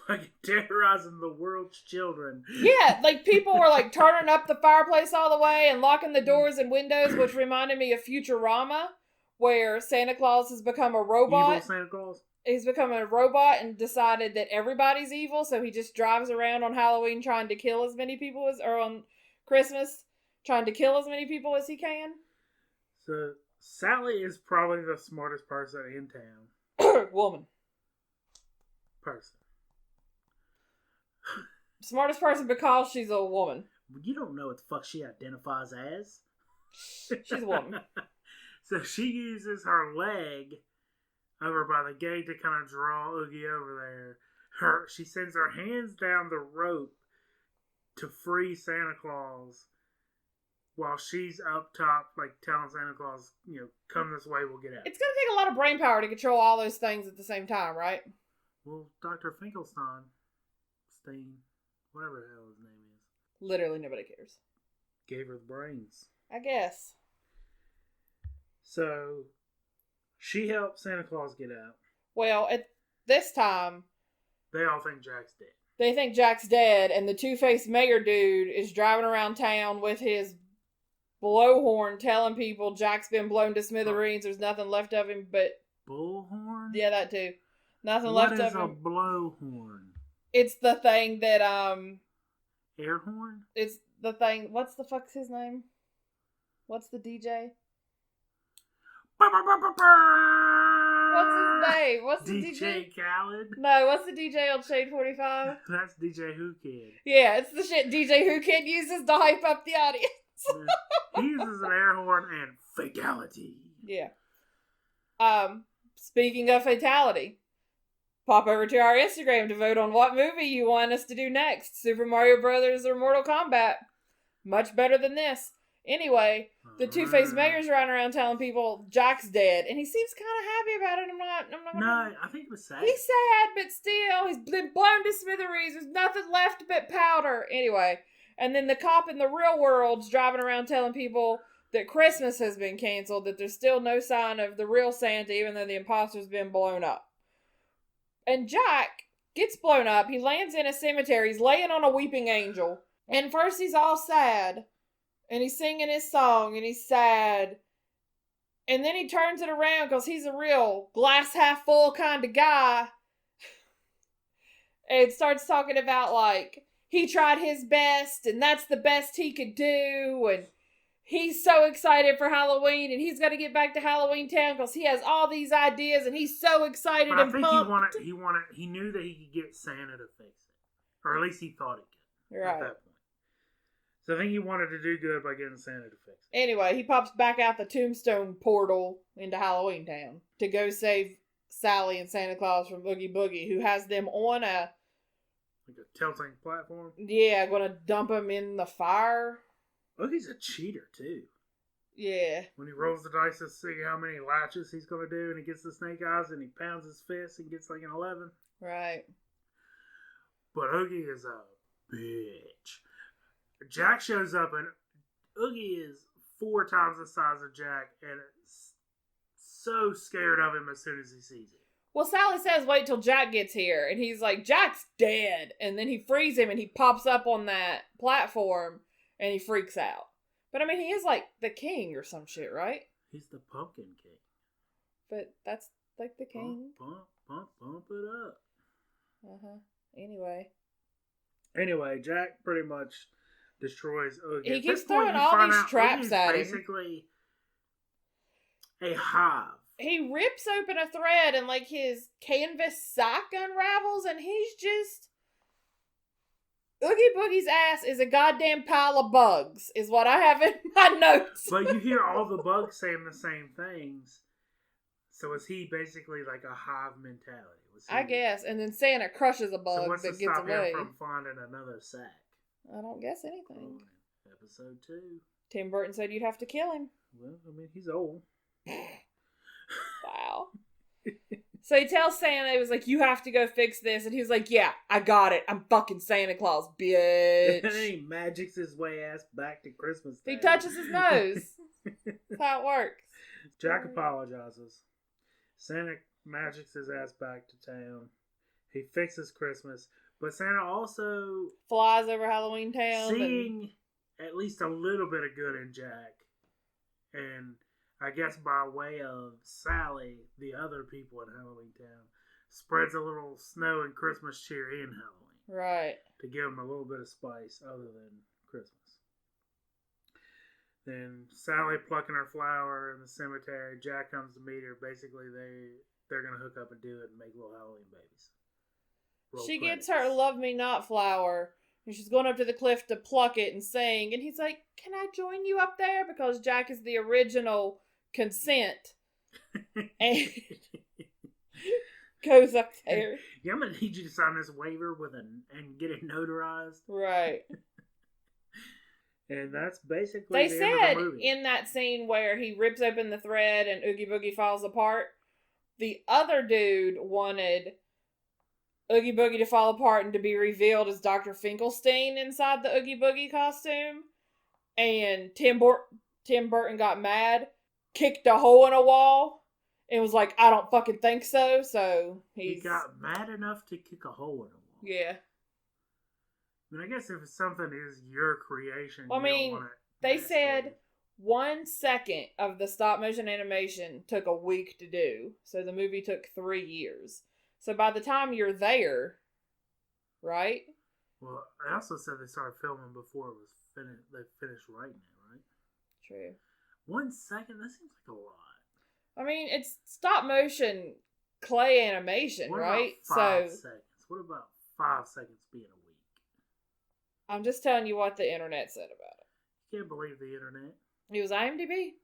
fucking terrorizing the world's children. Yeah, like people were like turning up the fireplace all the way and locking the doors and windows, which reminded me of Futurama, where Santa Claus has become a robot. Evil Santa Claus? He's become a robot and decided that everybody's evil, so he just drives around on Halloween trying to kill as many people or on Christmas trying to kill as many people as he can. So Sally is probably the smartest person in town. Woman. Person. Smartest person because she's a woman. You don't know what the fuck she identifies as. She's a woman. So she uses her leg over by the gate to kind of draw Oogie over there. She sends her hands down the rope to free Santa Claus while she's up top, like telling Santa Claus, come this way, we'll get out. It's going to take a lot of brain power to control all those things at the same time, right? Well, Dr. Finkelstein, whatever the hell his name is. Literally nobody cares. Gave her the brains. I guess. So, she helped Santa Claus get out. Well, at this time, they all think Jack's dead. They think Jack's dead, and the two-faced mayor dude is driving around town with his blowhorn telling people Jack's been blown to smithereens. There's nothing left of him but... Bullhorn? Yeah, that too. Nothing left of him. What is a blowhorn? It's the thing that, Air horn? It's the thing... What's the fuck's his name? What's the DJ? What's his name? What's the DJ? DJ Khaled? No, what's the DJ on Shade 45? That's DJ Who Kid. Yeah, it's the shit DJ Who Kid uses to hype up the audience. He uses an air horn and fatality. Yeah. Speaking of fatality, pop over to our Instagram to vote on what movie you want us to do next. Super Mario Brothers or Mortal Kombat. Much better than this. Anyway, the two-faced mayor's running around telling people Jack's dead, and he seems kind of happy about it. No, I think it was sad. He's sad, but still, he's been blown to smithereens. There's nothing left but powder. Anyway, and then the cop in the real world's driving around telling people that Christmas has been canceled, that there's still no sign of the real Santa, even though the imposter's been blown up. And Jack gets blown up. He lands in a cemetery. He's laying on a weeping angel. And first he's all sad. And he's singing his song, and he's sad. And then he turns it around because he's a real glass half full kind of guy. And starts talking about, like, he tried his best, and that's the best he could do. And he's so excited for Halloween, and he's got to get back to Halloween Town because he has all these ideas, and he's so excited and pumped. I think he knew that he could get Santa to fix it. Or at least he thought he could. Right. At that point. So I think he wanted to do good by getting Santa to fix it. Anyway, he pops back out the tombstone portal into Halloween Town to go save Sally and Santa Claus from Oogie Boogie, who has them on a... Like a tilting platform? Yeah, gonna dump them in the fire. Oogie's a cheater, too. Yeah. When he rolls the dice to see how many latches he's gonna do, and he gets the snake eyes, and he pounds his fist and gets like an 11. Right. But Oogie is a bitch. Jack shows up, and Oogie is 4 times the size of Jack, and is so scared of him as soon as he sees him. Well, Sally says, wait till Jack gets here, and he's like, Jack's dead, and then he frees him, and he pops up on that platform, and he freaks out. But, I mean, he is, like, the king or some shit, right? He's the Pumpkin King. But that's, like, the king. Pump it up. Uh-huh. Anyway, Jack pretty much destroys Oogie. He keeps throwing all these traps at him. Basically a hive. He rips open a thread and like his canvas sock unravels and he's just... Oogie Boogie's ass is a goddamn pile of bugs, is what I have in my notes. But you hear all the bugs saying the same things. So is he basically like a hive mentality? I guess. And then Santa crushes a bug that gets stop away. Him from finding another sack? I don't guess anything. Episode 2. Tim Burton said you'd have to kill him. Well, I mean, he's old. Wow. So he tells Santa, he was like, you have to go fix this. And he was like, yeah, I got it. I'm fucking Santa Claus, bitch. And he magics his way ass back to Christmas time. He touches his nose. That's how it works. Jack apologizes. Santa magics his ass back to town. He fixes Christmas. But Santa also flies over Halloween Town. Seeing at least a little bit of good in Jack. And I guess by way of Sally, the other people in Halloween Town, spreads a little snow and Christmas cheer in Halloween. Right. To give them a little bit of spice other than Christmas. Then Sally plucking her flower in the cemetery. Jack comes to meet her. Basically, they're gonna hook up and do it and make little Halloween babies. She gets her "Love Me Not" flower, and she's going up to the cliff to pluck it and sing, and he's like, "Can I join you up there?" Because Jack is the original consent. And goes up there. Yeah, I'm gonna need you to sign this waiver and get it notarized. Right. And that's basically they the said end of the movie. In that scene where he rips open the thread and Oogie Boogie falls apart, the other dude wanted Oogie Boogie to fall apart and to be revealed as Dr. Finkelstein inside the Oogie Boogie costume. And Tim Burton got mad, kicked a hole in a wall, and was like, "I don't fucking think so." So he got mad enough to kick a hole in a wall. Yeah. I mean, I guess if something is your creation, well, I mean, they said 1 second of the stop motion animation took a week to do. So the movie took 3 years. So by the time you're there, right? Well, I also said they started filming before it was finished. They finished writing it, right? True. 1 second? That seems like a lot. I mean, it's stop motion clay animation, what right? About 5 seconds. What about 5 seconds being a week? I'm just telling you what the internet said about it. You can't believe the internet. It was IMDb.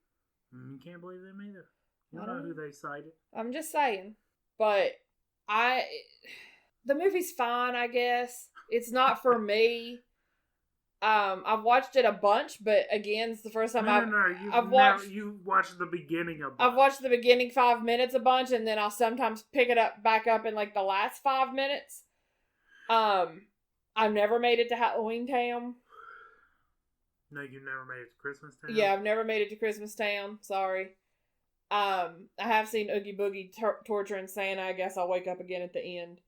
You can't believe them either. You don't know who they cited. I'm just saying. But the movie's fine, I guess. It's not for me. I've watched it a bunch, but again, it's the first time You watched the beginning a bunch. I've watched the beginning 5 minutes a bunch, and then I'll sometimes pick it back up in like the last 5 minutes. I've never made it to Halloween Town. No, you've never made it to Christmas Town? Yeah, I've never made it to Christmas Town. Sorry. I have seen Oogie Boogie torturing Santa. I guess I'll wake up again at the end.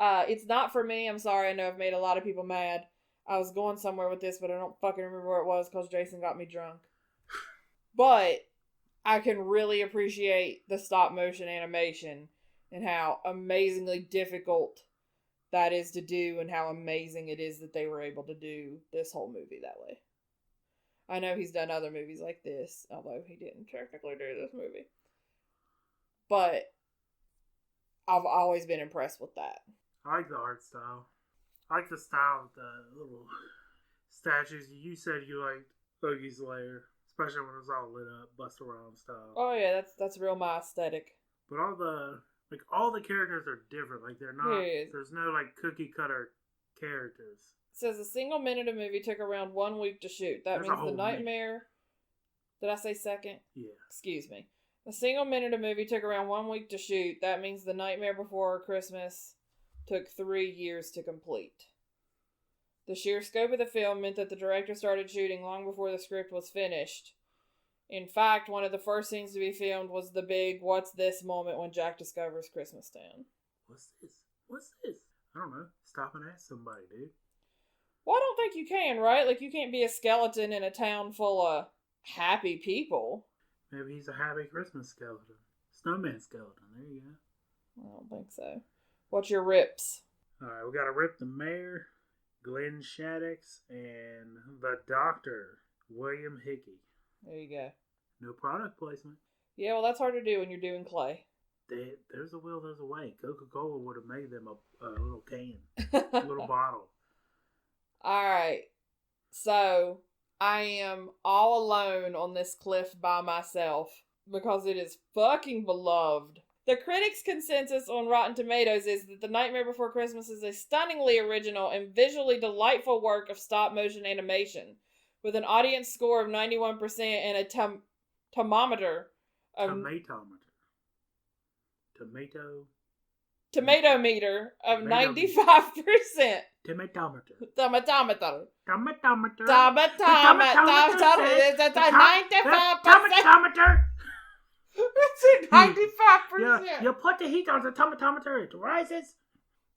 It's not for me. I'm sorry. I know I've made a lot of people mad. I was going somewhere with this, but I don't fucking remember where it was because Jason got me drunk. But I can really appreciate the stop motion animation and how amazingly difficult that is to do and how amazing it is that they were able to do this whole movie that way. I know he's done other movies like this, although he didn't technically do this movie. But I've always been impressed with that. I like the art style. I like the style of the little statues. You said you liked Oogie's lair, especially when it was all lit up, Busta Rhymes style. Oh yeah, that's real my aesthetic. But all the characters are different. Like they're not. There's no like cookie cutter characters. It says a single minute of movie took around 1 week to shoot. That means the nightmare. Did I say second? Yeah. Excuse me. A single minute of movie took around 1 week to shoot. That means The Nightmare Before Christmas took 3 years to complete. The sheer scope of the film meant that the director started shooting long before the script was finished. In fact, one of the first scenes to be filmed was the big "what's this" moment when Jack discovers Christmas Town. What's this? I don't know. Stop and ask somebody, dude. Well, I don't think you can, right? Like, you can't be a skeleton in a town full of happy people. Maybe he's a happy Christmas skeleton. Snowman skeleton. There you go. I don't think so. What's your rips? Alright, we got to rip the mayor, Glenn Shaddix, and the doctor, William Hickey. There you go. No product placement. Yeah, well, that's hard to do when you're doing clay. There's a will, there's a way. Coca-Cola would have made them a little can, a little bottle. Alright, so I am all alone on this cliff by myself because it is fucking beloved. The critics' consensus on Rotten Tomatoes is that The Nightmare Before Christmas is a stunningly original and visually delightful work of stop-motion animation, with an audience score of 91% and a tomatometer of... Tomato meter of 95%. Tomatometer. Tomatometer. Tomatometer. Tomatometer. It's 95%. You put the heat on the tomatometer, it rises.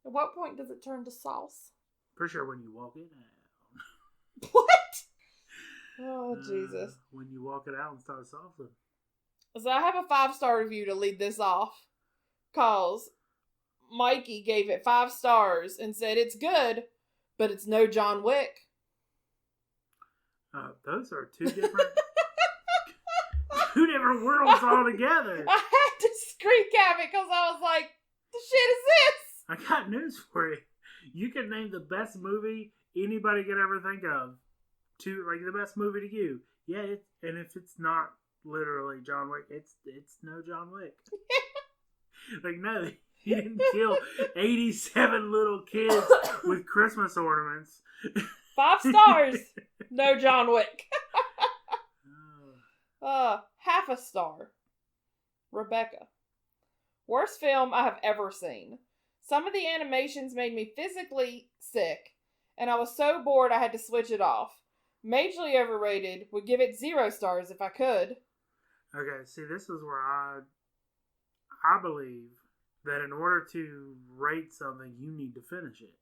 At what point does it turn to sauce? For sure when you walk it out. What? Oh, Jesus. When you walk it out and start saucing. So I have a 5-star review to lead this off. Cause Mikey gave it 5 stars and said it's good, but it's no John Wick. Those are two different worlds altogether. I had to screen cap it because I was like, the shit is this? I got news for you. You can name the best movie anybody could ever think of. The best movie to you. Yeah, and if it's not literally John Wick, it's no John Wick. No, he didn't kill 87 little kids with Christmas ornaments. 5 stars. No John Wick. Half a star. Rebecca. Worst film I have ever seen. Some of the animations made me physically sick, and I was so bored I had to switch it off. Majorly overrated. Would give it 0 stars if I could. Okay, see, this is where I believe that in order to rate something, you need to finish it.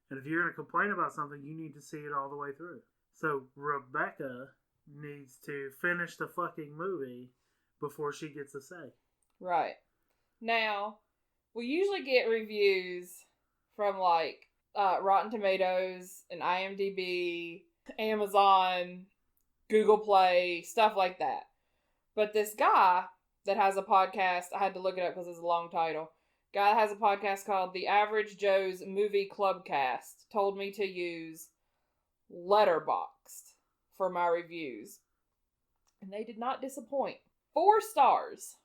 And if you're going to complain about something, you need to see it all the way through. So Rebecca needs to finish the fucking movie before she gets a say. Right. Now, we usually get reviews from Rotten Tomatoes and IMDb, Amazon, Google Play, stuff like that. But this guy that has a podcast, I had to look it up because it's a long title. Guy that has a podcast called The Average Joe's Movie Clubcast told me to use Letterboxd for my reviews. And they did not disappoint. 4 stars.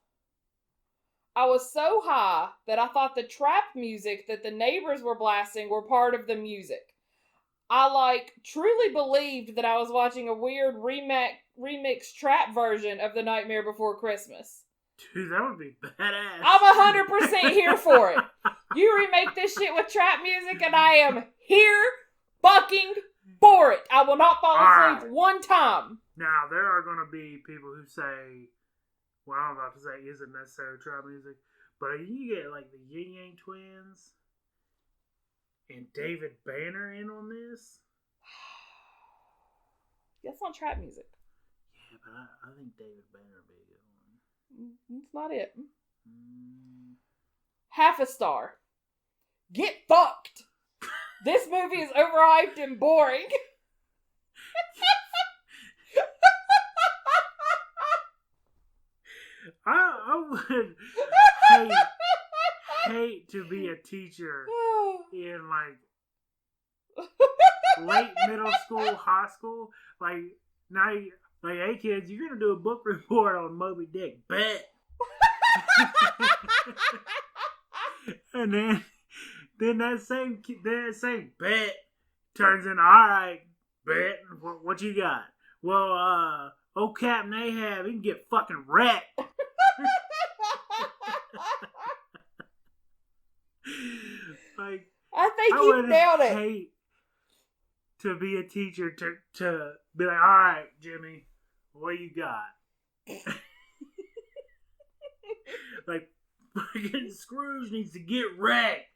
I was so high that I thought the trap music that the neighbors were blasting were part of the music. I truly believed that I was watching a weird remixed trap version of The Nightmare Before Christmas. Dude, that would be badass. I'm 100% here for it. You remake this shit with trap music and I am here fucking for it. I will not fall asleep one time. Now, there are going to be people who say, well, I'm about to say isn't necessarily trap music, but you get the Yin Yang Twins and David Banner in on this. That's not trap music. Yeah, but I think David Banner would be a good one. That's not it. Half a star. Get fucked. This movie is overhyped and boring. I would hate to be a teacher in late middle school, high school. Hey kids, you're gonna do a book report on Moby Dick. Bet. And then that same bet turns into, all right, bet. What you got? Well, old Captain Ahab, he can get fucking wrecked. I think you nailed it. I would hate to be a teacher to be like, all right, Jimmy, what you got? Fucking Scrooge needs to get wrecked.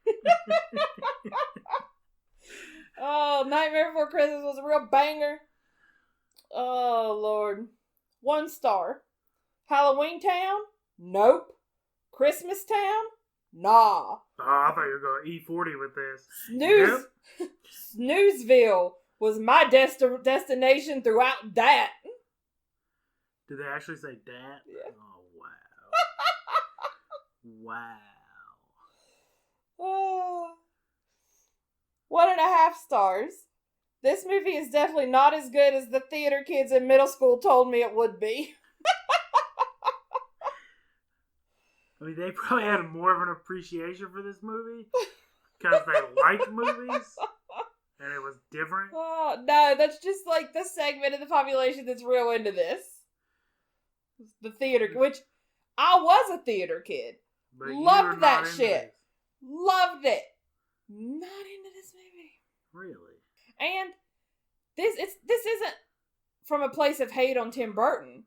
Oh, Nightmare Before Christmas was a real banger. Oh, Lord. 1 star. Halloween Town? Nope. Christmas Town? Nah. Oh, I thought you were going E40 with this. Yep. Snoozeville was my destination throughout that. Did they actually say that? Yeah. Oh, wow. Wow. Oh. 1.5 stars. This movie is definitely not as good as the theater kids in middle school told me it would be. I mean, they probably had more of an appreciation for this movie because they like movies and it was different. Oh, no, that's just the segment of the population that's real into this. The theater, which I was a theater kid. But loved that shit. This. Loved it. Not into this movie. Really? And this isn't from a place of hate on Tim Burton,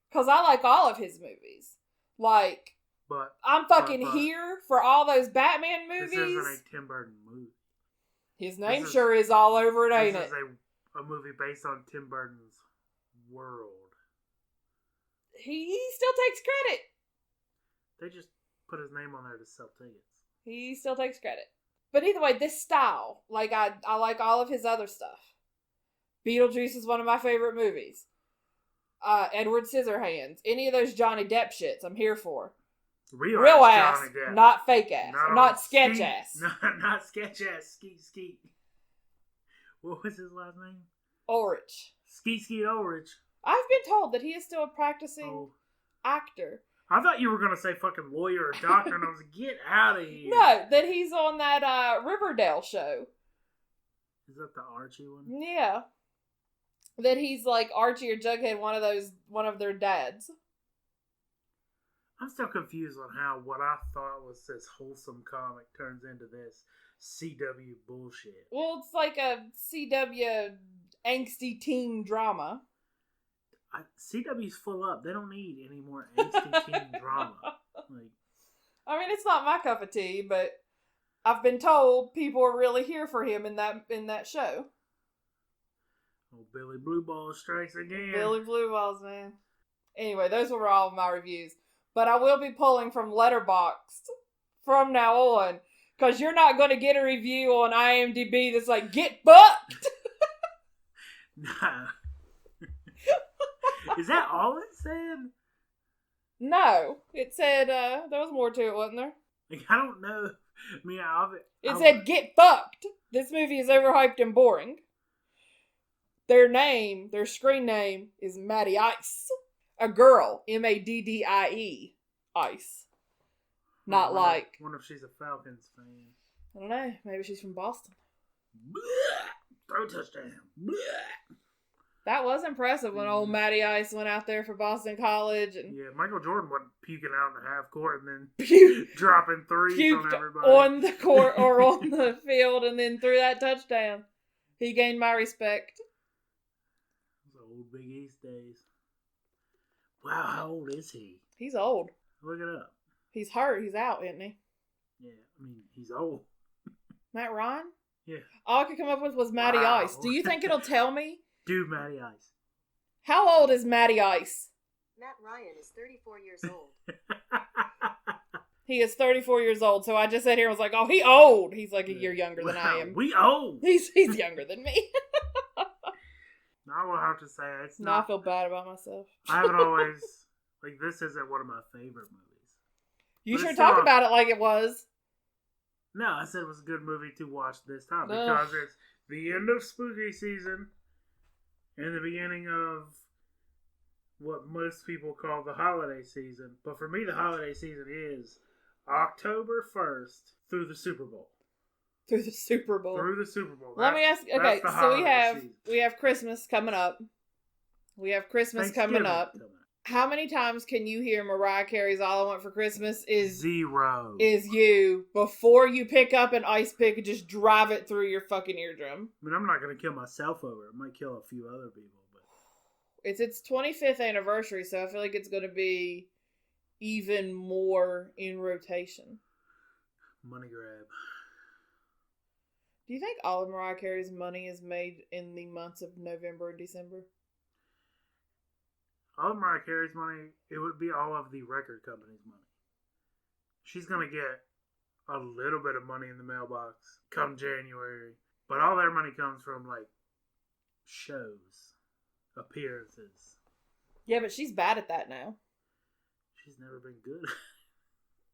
because I like all of his movies. But I'm fucking here for all those Batman movies. This isn't a Tim Burton movie. His name sure is all over it, ain't it? This is a movie based on Tim Burton's world. He still takes credit. They just put his name on there to sell tickets. He still takes credit. But either way, this style, I like all of his other stuff. Beetlejuice is one of my favorite movies. Edward Scissorhands. Any of those Johnny Depp shits, I'm here for. Real ass, not fake ass. Not sketch ass. Not sketch ass. Skeet. What was his last name? Ulrich. Skeet Ulrich. I've been told that he is still a practicing actor. I thought you were going to say fucking lawyer or doctor, and I was like, get out of here. No, that he's on that Riverdale show. Is that the Archie one? Yeah. That he's like Archie or Jughead, one of their dads. I'm still confused on how what I thought was this wholesome comic turns into this CW bullshit. Well, it's like a CW angsty teen drama. CW's full up. They don't need any more angsty teen drama. I mean, it's not my cup of tea, but I've been told people are really here for him in that show. Oh, Billy Blue Balls strikes again. Billy Blue Balls, man. Anyway, those were all of my reviews. But I will be pulling from Letterboxd from now on. Because you're not going to get a review on IMDb that's like, get fucked! Nah. Is that all it said? No. It said, there was more to it, wasn't there? Like, I don't know. I mean, it said, get fucked! This movie is overhyped and boring. Their screen name is Maddie Ice. A girl, Maddie, Ice. Not I wonder if she's a Falcons fan. I don't know. Maybe she's from Boston. Throw touchdown. That was impressive when old Maddie Ice went out there for Boston College. And yeah, Michael Jordan wasn't puking out in the half court and then dropping threes on everybody. On the court or on the field and then threw that touchdown. He gained my respect. Those old Big East days. Wow, how old is he? He's old. Look it up. He's hurt. He's out, isn't he? Yeah, I mean, he's old. Matt Ryan? Yeah. All I could come up with was Matty Ice. Do you think it'll tell me? Dude, Matty Ice. How old is Matty Ice? Matt Ryan is 34 years old. He is 34 years old, so I just sat here and was like, oh, he old. He's like a year younger than I am. We old. He's younger than me. I will have to say it's not. I feel bad about myself. I haven't always like this isn't one of my favorite movies. You should talk about it like it was. No, I said it was a good movie to watch this time because it's the end of spooky season and the beginning of what most people call the holiday season. But for me, the holiday season is October 1st through the Super Bowl. Through the Super Bowl. Let me ask. Okay, so we have Christmas coming up. How many times can you hear Mariah Carey's "All I Want for Christmas" is 0? Is you before you pick up an ice pick and just drive it through your fucking eardrum? I mean, I'm not gonna kill myself over it. I might kill a few other people, but it's its 25th anniversary, so I feel like it's gonna be even more in rotation. Money grab. Do you think all of Mariah Carey's money is made in the months of November and December? All of Mariah Carey's money, it would be all of the record company's money. She's going to get a little bit of money in the mailbox come January. But all their money comes from, like, shows, appearances. Yeah, but she's bad at that now. She's never been good.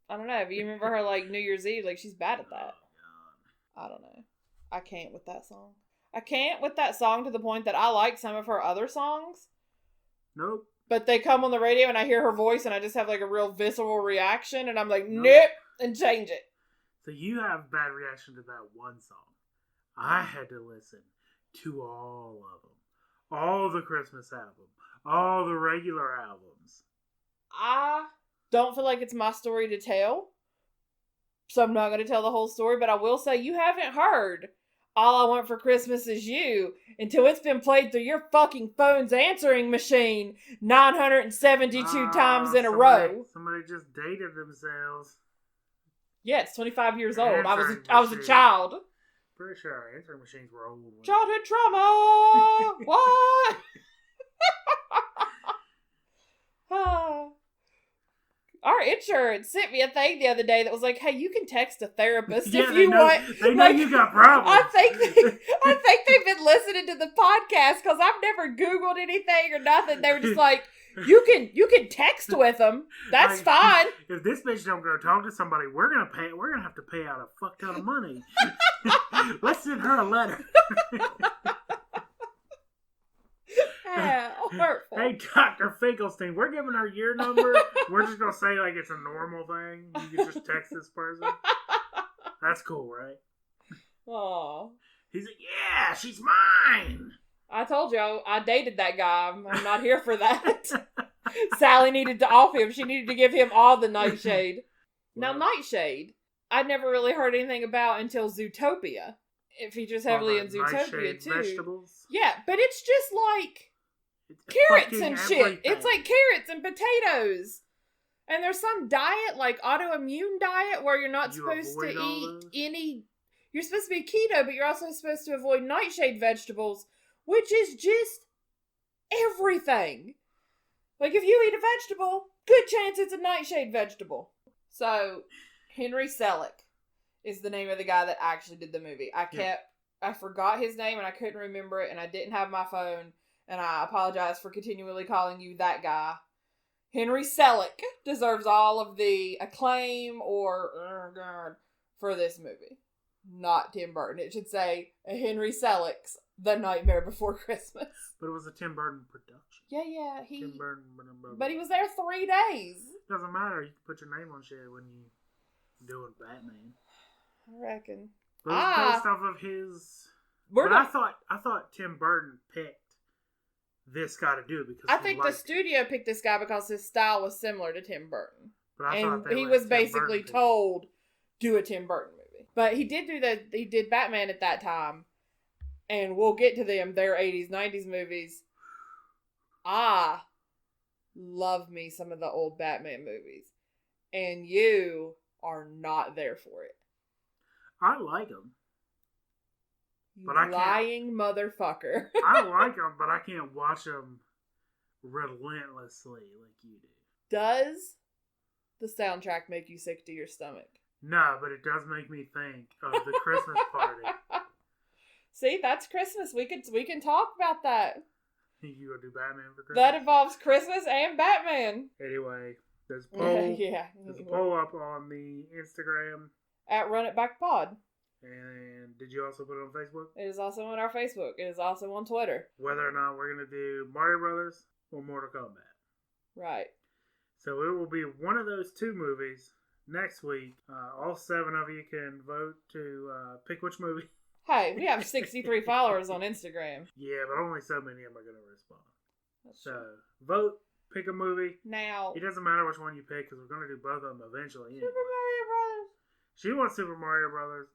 I don't know. If you remember her, like, New Year's Eve, like, she's bad at that. Oh, God. I don't know. I can't with that song. I can't with that song to the point that I like some of her other songs. Nope. But they come on the radio and I hear her voice and I just have like a real visceral reaction and I'm like, nope, and change it. So you have bad reaction to that one song. I had to listen to all of them. All the Christmas album. All the regular albums. I don't feel like it's my story to tell. So I'm not going to tell the whole story, but I will say you haven't heard All I Want for Christmas Is You until it's been played through your fucking phone's answering machine 972 times in a row. Somebody just dated themselves. Yeah, it's 25 years old. I was a child. Pretty sure our answering machines were old. Childhood trauma! What? Our insurance sent me a thing the other day that was like, hey, you can text a therapist if you want. They know you got problems. I think they've been listening to the podcast because I've never Googled anything or nothing. They were just like, You can text with them. That's fine. If this bitch don't go talk to somebody, we're gonna have to pay out a fuck ton of money. Let's send her a letter. Hurtful. Hey, Dr. Finkelstein, we're giving her your number. We're just gonna say like it's a normal thing. You can just text this person. That's cool, right? Aw. He's like, yeah, she's mine. I told you I dated that guy. I'm not here for that. Sally needed to off him. She needed to give him all the nightshade. Now, Nightshade, I'd never really heard anything about until Zootopia. It features heavily in Zootopia, too. Vegetables. Yeah, but it's just like It's carrots and fucking shit. everything. It's like carrots and potatoes. And there's some diet, like autoimmune diet, where you're not supposed to avoid all eat those? any... You're supposed to be keto, but you're also supposed to avoid nightshade vegetables, which is just everything. Like, if you eat a vegetable, good chance it's a nightshade vegetable. So, Henry Selick is the name of the guy that actually did the movie. I forgot his name and I couldn't remember it and I didn't have my phone and I apologize for continually calling you that guy. Henry Selick deserves all of the acclaim for this movie. Not Tim Burton. It should say Henry Selick's The Nightmare Before Christmas. But it was a Tim Burton production. Yeah, Tim Burton, but he was there 3 days. Doesn't matter. You can put your name on shit when you doing Batman. I reckon. But it was based off of his. I thought Tim Burton picked this guy to do it because I think the studio picked this guy because his style was similar to Tim Burton, But I and thought he was basically told do a Tim Burton movie. But he did Batman at that time, and we'll get to them. Their 80s, 90s movies. I love me some of the old Batman movies, and you are not there for it. I like him. You But I can't- lying motherfucker. I like him, but I can't watch him relentlessly like you do. Does the soundtrack make you sick to your stomach? No, but it does make me think of the Christmas party. See, that's Christmas. We can talk about that. You gonna do Batman for Christmas? That involves Christmas and Batman. Anyway, there's a poll. Yeah. There's a poll up on the Instagram. At Run It Back Pod. And did you also put it on Facebook? It is also on our Facebook. It is also on Twitter. Whether or not we're going to do Mario Brothers or Mortal Kombat. Right. So it will be one of those two movies next week. All 7 of you can vote to pick which movie. Hey, we have 63 followers on Instagram. Yeah, but only so many of them are going to respond. That's So true. vote, pick a movie. Now, It doesn't matter which one you pick because we're going to do both of them eventually. Super Anyway. Mario Brothers. She wants Super Mario Brothers.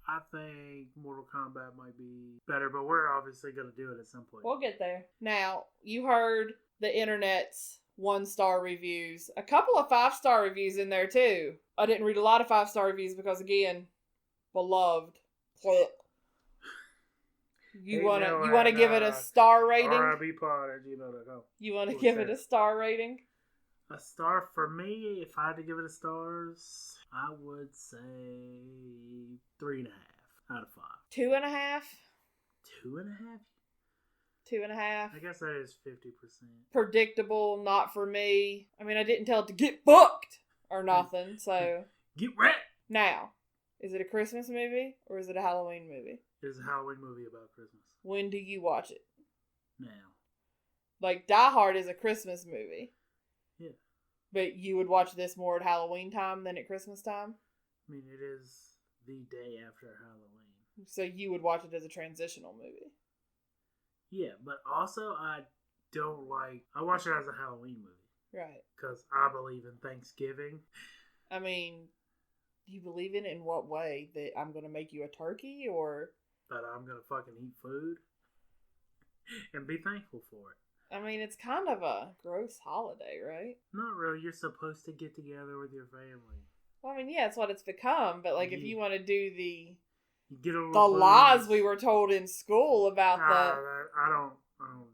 I think Mortal Kombat might be better, but we're obviously going to do it at some point. We'll get there. Now, you heard the internet's 1-star reviews. A couple of 5-star reviews in there, too. I didn't read a lot of 5-star reviews because, again, beloved. You want to give it a star rating? RIBpod@gmail.com. You want to Cool, give it sir. a star rating? A star for me, if I had to give it a stars, I would say 3.5 out of 5. 2.5? 2.5? 2.5. I guess that is 50%. Predictable, not for me. I mean, I didn't tell it to get booked or nothing, so. Get wrecked! Now, is it a Christmas movie or is it a Halloween movie? It's a Halloween movie about Christmas. When do you watch it? Now. Like, Die Hard is a Christmas movie. Yeah. But you would watch this more at Halloween time than at Christmas time? I mean, it is the day after Halloween. So you would watch it as a transitional movie. Yeah, but also I watch it as a Halloween movie. Right. Because I believe in Thanksgiving. I mean, do you believe in it in what way? That I'm going to make you a turkey or... That I'm going to fucking eat food. And be thankful for it. I mean, it's kind of a gross holiday, right? Not really. You're supposed to get together with your family. Well, I mean, yeah, it's what it's become. But, like, if you want to do the... You get a little The booze. lies we were told in school about I don't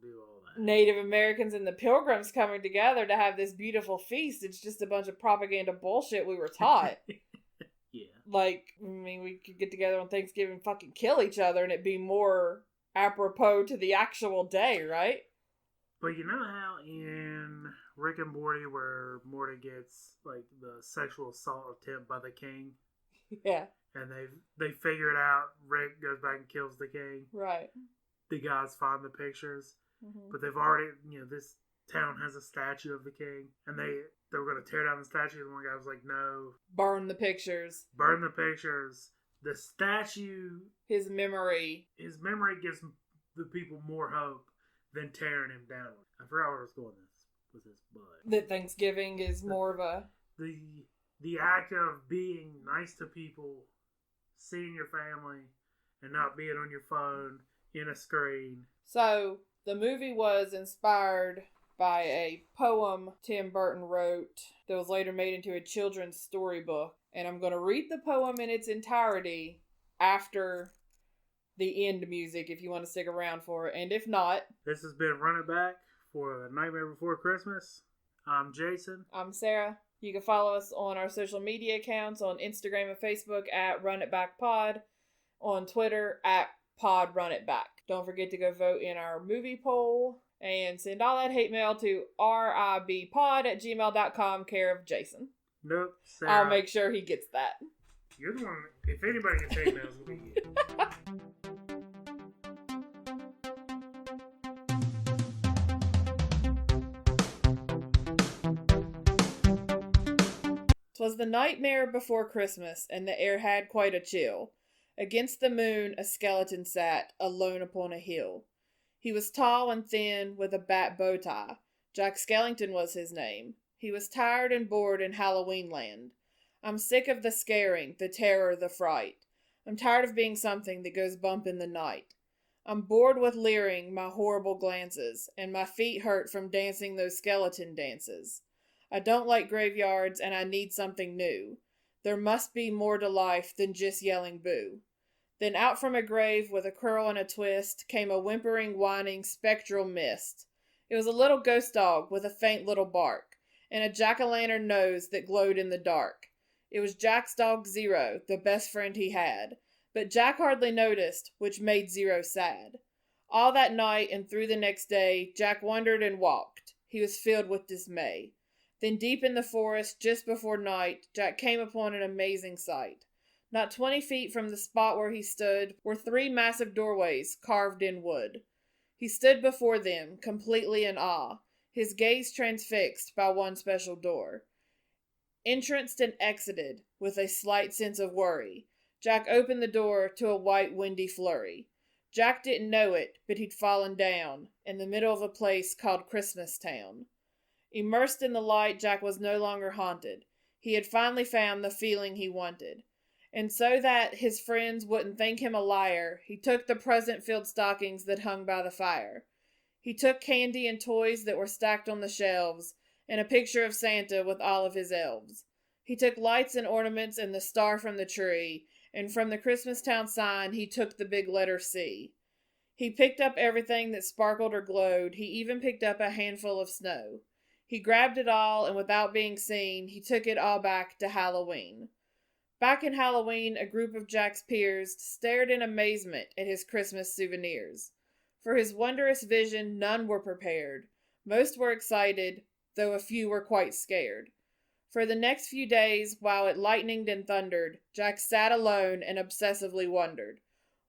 do all that. Native Americans and the Pilgrims coming together to have this beautiful feast. It's just a bunch of propaganda bullshit we were taught. Yeah. Like, I mean, we could get together on Thanksgiving and fucking kill each other and it'd be more apropos to the actual day, right? But you know how in Rick and Morty where Morty gets like the sexual assault attempt by the king? Yeah. And they figure it out. Rick goes back and kills the king. Right. The guys find the pictures. Mm-hmm. But they've already, this town has a statue of the king. And they were going to tear down the statue. And one guy was like, no. Burn the pictures. Burn the pictures. The statue. His memory gives the people more hope than tearing him down. I forgot where I was going with this, but that Thanksgiving is more of a the act of being nice to people, seeing your family, and not being on your phone in a screen. So the movie was inspired by a poem Tim Burton wrote that was later made into a children's storybook, and I'm going to read the poem in its entirety after the end music if you want to stick around for it, and if not... This has been Run It Back for The Nightmare Before Christmas. I'm Jason. I'm Sarah. You can follow us on our social media accounts on Instagram and Facebook at Run It Back Pod, on Twitter at Pod Run It Back. Don't forget to go vote in our movie poll, and send all that hate mail to ribpod@gmail.com, care of Jason. Nope, Sarah. I'll make sure he gets that. You're the one, if anybody gets hate mail, it's going to be you. 'Twas the nightmare before Christmas, and the air had quite a chill. Against the moon a skeleton sat, alone upon a hill. He was tall and thin, with a bat bow tie. Jack Skellington was his name. He was tired and bored in Halloween land. I'm sick of the scaring, the terror, the fright. I'm tired of being something that goes bump in the night. I'm bored with leering my horrible glances, and my feet hurt from dancing those skeleton dances. I don't like graveyards, and I need something new. There must be more to life than just yelling boo. Then out from a grave with a curl and a twist came a whimpering, whining, spectral mist. It was a little ghost dog with a faint little bark, and a jack-o'-lantern nose that glowed in the dark. It was Jack's dog Zero, the best friend he had, but Jack hardly noticed, which made Zero sad. All that night and through the next day, Jack wondered and walked. He was filled with dismay. Then deep in the forest, just before night, Jack came upon an amazing sight. Not 20 feet from the spot where he stood were 3 massive doorways carved in wood. He stood before them, completely in awe, his gaze transfixed by one special door. Entranced and exited, with a slight sense of worry, Jack opened the door to a white, windy flurry. Jack didn't know it, but he'd fallen down, in the middle of a place called Christmas Town. Immersed in the light, Jack was no longer haunted. He had finally found the feeling he wanted. And so that his friends wouldn't think him a liar, he took the present-filled stockings that hung by the fire. He took candy and toys that were stacked on the shelves, and a picture of Santa with all of his elves. He took lights and ornaments and the star from the tree, and from the Christmas Town sign he took the big letter C. He picked up everything that sparkled or glowed. He even picked up a handful of snow. He grabbed it all, and without being seen, he took it all back to Halloween. Back in Halloween, a group of Jack's peers stared in amazement at his Christmas souvenirs. For his wondrous vision, none were prepared. Most were excited, though a few were quite scared. For the next few days, while it lightened and thundered, Jack sat alone and obsessively wondered,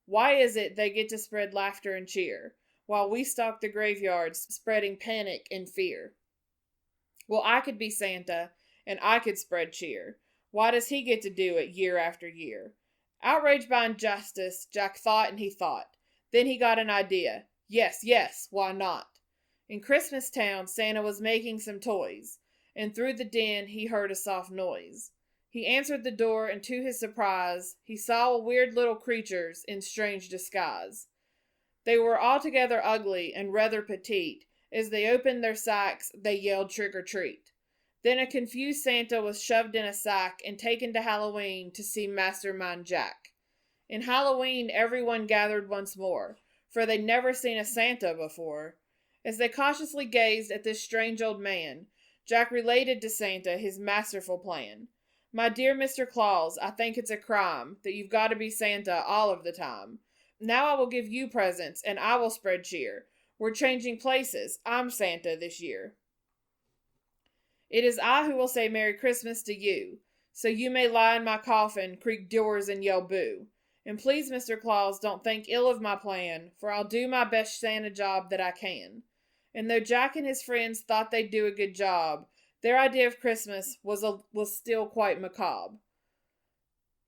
why is it they get to spread laughter and cheer, while we stalk the graveyards, spreading panic and fear? Well, I could be Santa, and I could spread cheer. Why does he get to do it year after year? Outraged by injustice, Jack thought and he thought. Then he got an idea. Yes, why not? In Christmas Town, Santa was making some toys, and through the den he heard a soft noise. He answered the door, and to his surprise, he saw weird little creatures in strange disguise. They were altogether ugly and rather petite. As they opened their sacks, they yelled trick or treat. Then a confused Santa was shoved in a sack and taken to Halloween to see Mastermind Jack. In Halloween, everyone gathered once more, for they'd never seen a Santa before. As they cautiously gazed at this strange old man, Jack related to Santa his masterful plan. My dear Mr. Claus, I think it's a crime that you've got to be Santa all of the time. Now I will give you presents, and I will spread cheer. We're changing places. I'm Santa this year. It is I who will say Merry Christmas to you, so you may lie in my coffin, creak doors, and yell boo. And please, Mr. Claus, don't think ill of my plan, for I'll do my best Santa job that I can. And though Jack and his friends thought they'd do a good job, their idea of Christmas was still quite macabre.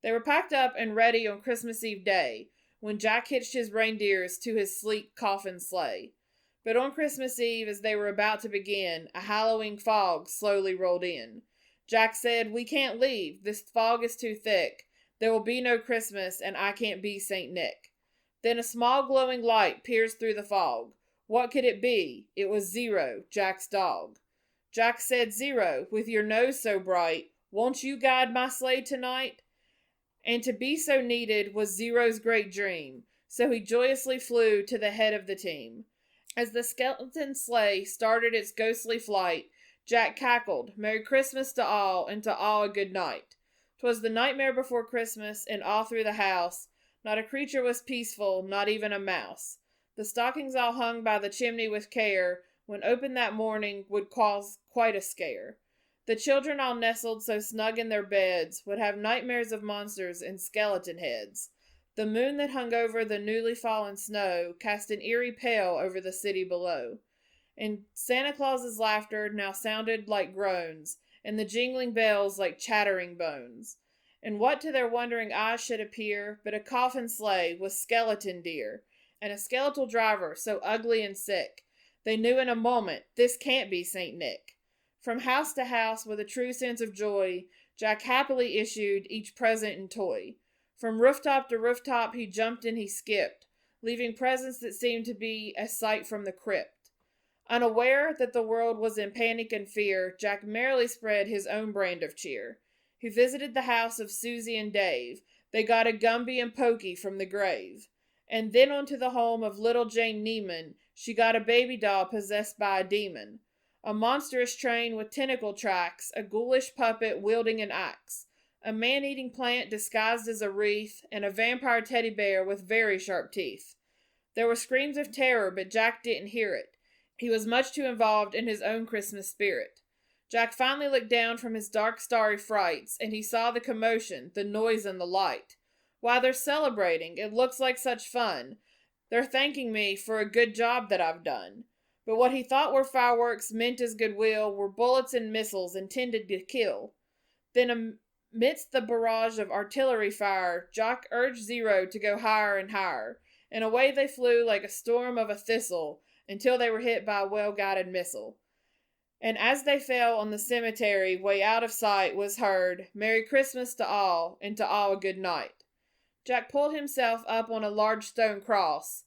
They were packed up and ready on Christmas Eve day, when Jack hitched his reindeers to his sleek coffin sleigh. But on Christmas Eve, as they were about to begin, a Halloween fog slowly rolled in. Jack said, "We can't leave. This fog is too thick. There will be no Christmas, and I can't be St. Nick." Then a small glowing light pierced through the fog. What could it be? It was Zero, Jack's dog. Jack said, "Zero, with your nose so bright, won't you guide my sleigh tonight?" And to be so needed was Zero's great dream, so he joyously flew to the head of the team. As the skeleton sleigh started its ghostly flight, Jack cackled, "Merry Christmas to all, and to all a good night." 'Twas the nightmare before Christmas, and all through the house, not a creature was peaceful, not even a mouse. The stockings all hung by the chimney with care, when opened that morning would cause quite a scare. The children all nestled so snug in their beds, would have nightmares of monsters and skeleton heads. The moon that hung over the newly fallen snow cast an eerie pale over the city below. And Santa Claus's laughter now sounded like groans, and the jingling bells like chattering bones. And what to their wondering eyes should appear but a coffin sleigh with skeleton deer, and a skeletal driver so ugly and sick, they knew in a moment this can't be St. Nick. From house to house, with a true sense of joy, Jack happily issued each present and toy. From rooftop to rooftop he jumped and he skipped, leaving presents that seemed to be a sight from the crypt. Unaware that the world was in panic and fear, Jack merrily spread his own brand of cheer. He visited the house of Susie and Dave. They got a Gumby and Pokey from the grave. And then on to the home of little Jane Neiman. She got a baby doll possessed by a demon. A monstrous train with tentacle tracks, a ghoulish puppet wielding an axe, a man-eating plant disguised as a wreath, and a vampire teddy bear with very sharp teeth. There were screams of terror, but Jack didn't hear it. He was much too involved in his own Christmas spirit. Jack finally looked down from his dark, starry frights, and he saw the commotion, the noise, and the light. "Why, they're celebrating. It looks like such fun. They're thanking me for a good job that I've done." But what he thought were fireworks meant as goodwill were bullets and missiles intended to kill. Then amidst the barrage of artillery fire, Jack urged Zero to go higher and higher, and away they flew like a storm of a thistle until they were hit by a well-guided missile. And as they fell on the cemetery, way out of sight, was heard, "Merry Christmas to all, and to all a good night." Jack pulled himself up on a large stone cross,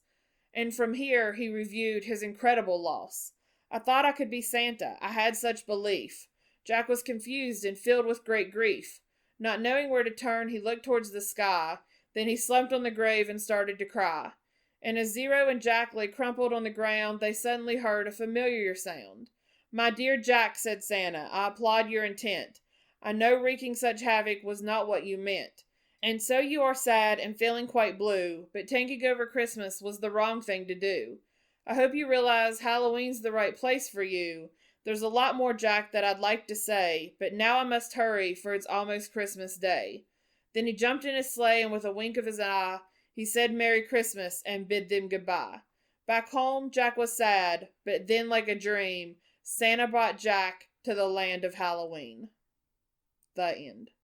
and from here he reviewed his incredible loss. "I thought I could be Santa. I had such belief." Jack was confused and filled with great grief. Not knowing where to turn, he looked towards the sky. Then he slumped on the grave and started to cry. And as Zero and Jack lay crumpled on the ground, they suddenly heard a familiar sound. "My dear Jack," said Santa, "I applaud your intent. I know wreaking such havoc was not what you meant. And so you are sad and feeling quite blue, but taking over Christmas was the wrong thing to do. I hope you realize Halloween's the right place for you. There's a lot more, Jack, that I'd like to say, but now I must hurry, for it's almost Christmas Day." Then he jumped in his sleigh, and with a wink of his eye, he said Merry Christmas and bid them goodbye. Back home, Jack was sad, but then, like a dream, Santa brought Jack to the land of Halloween. The end.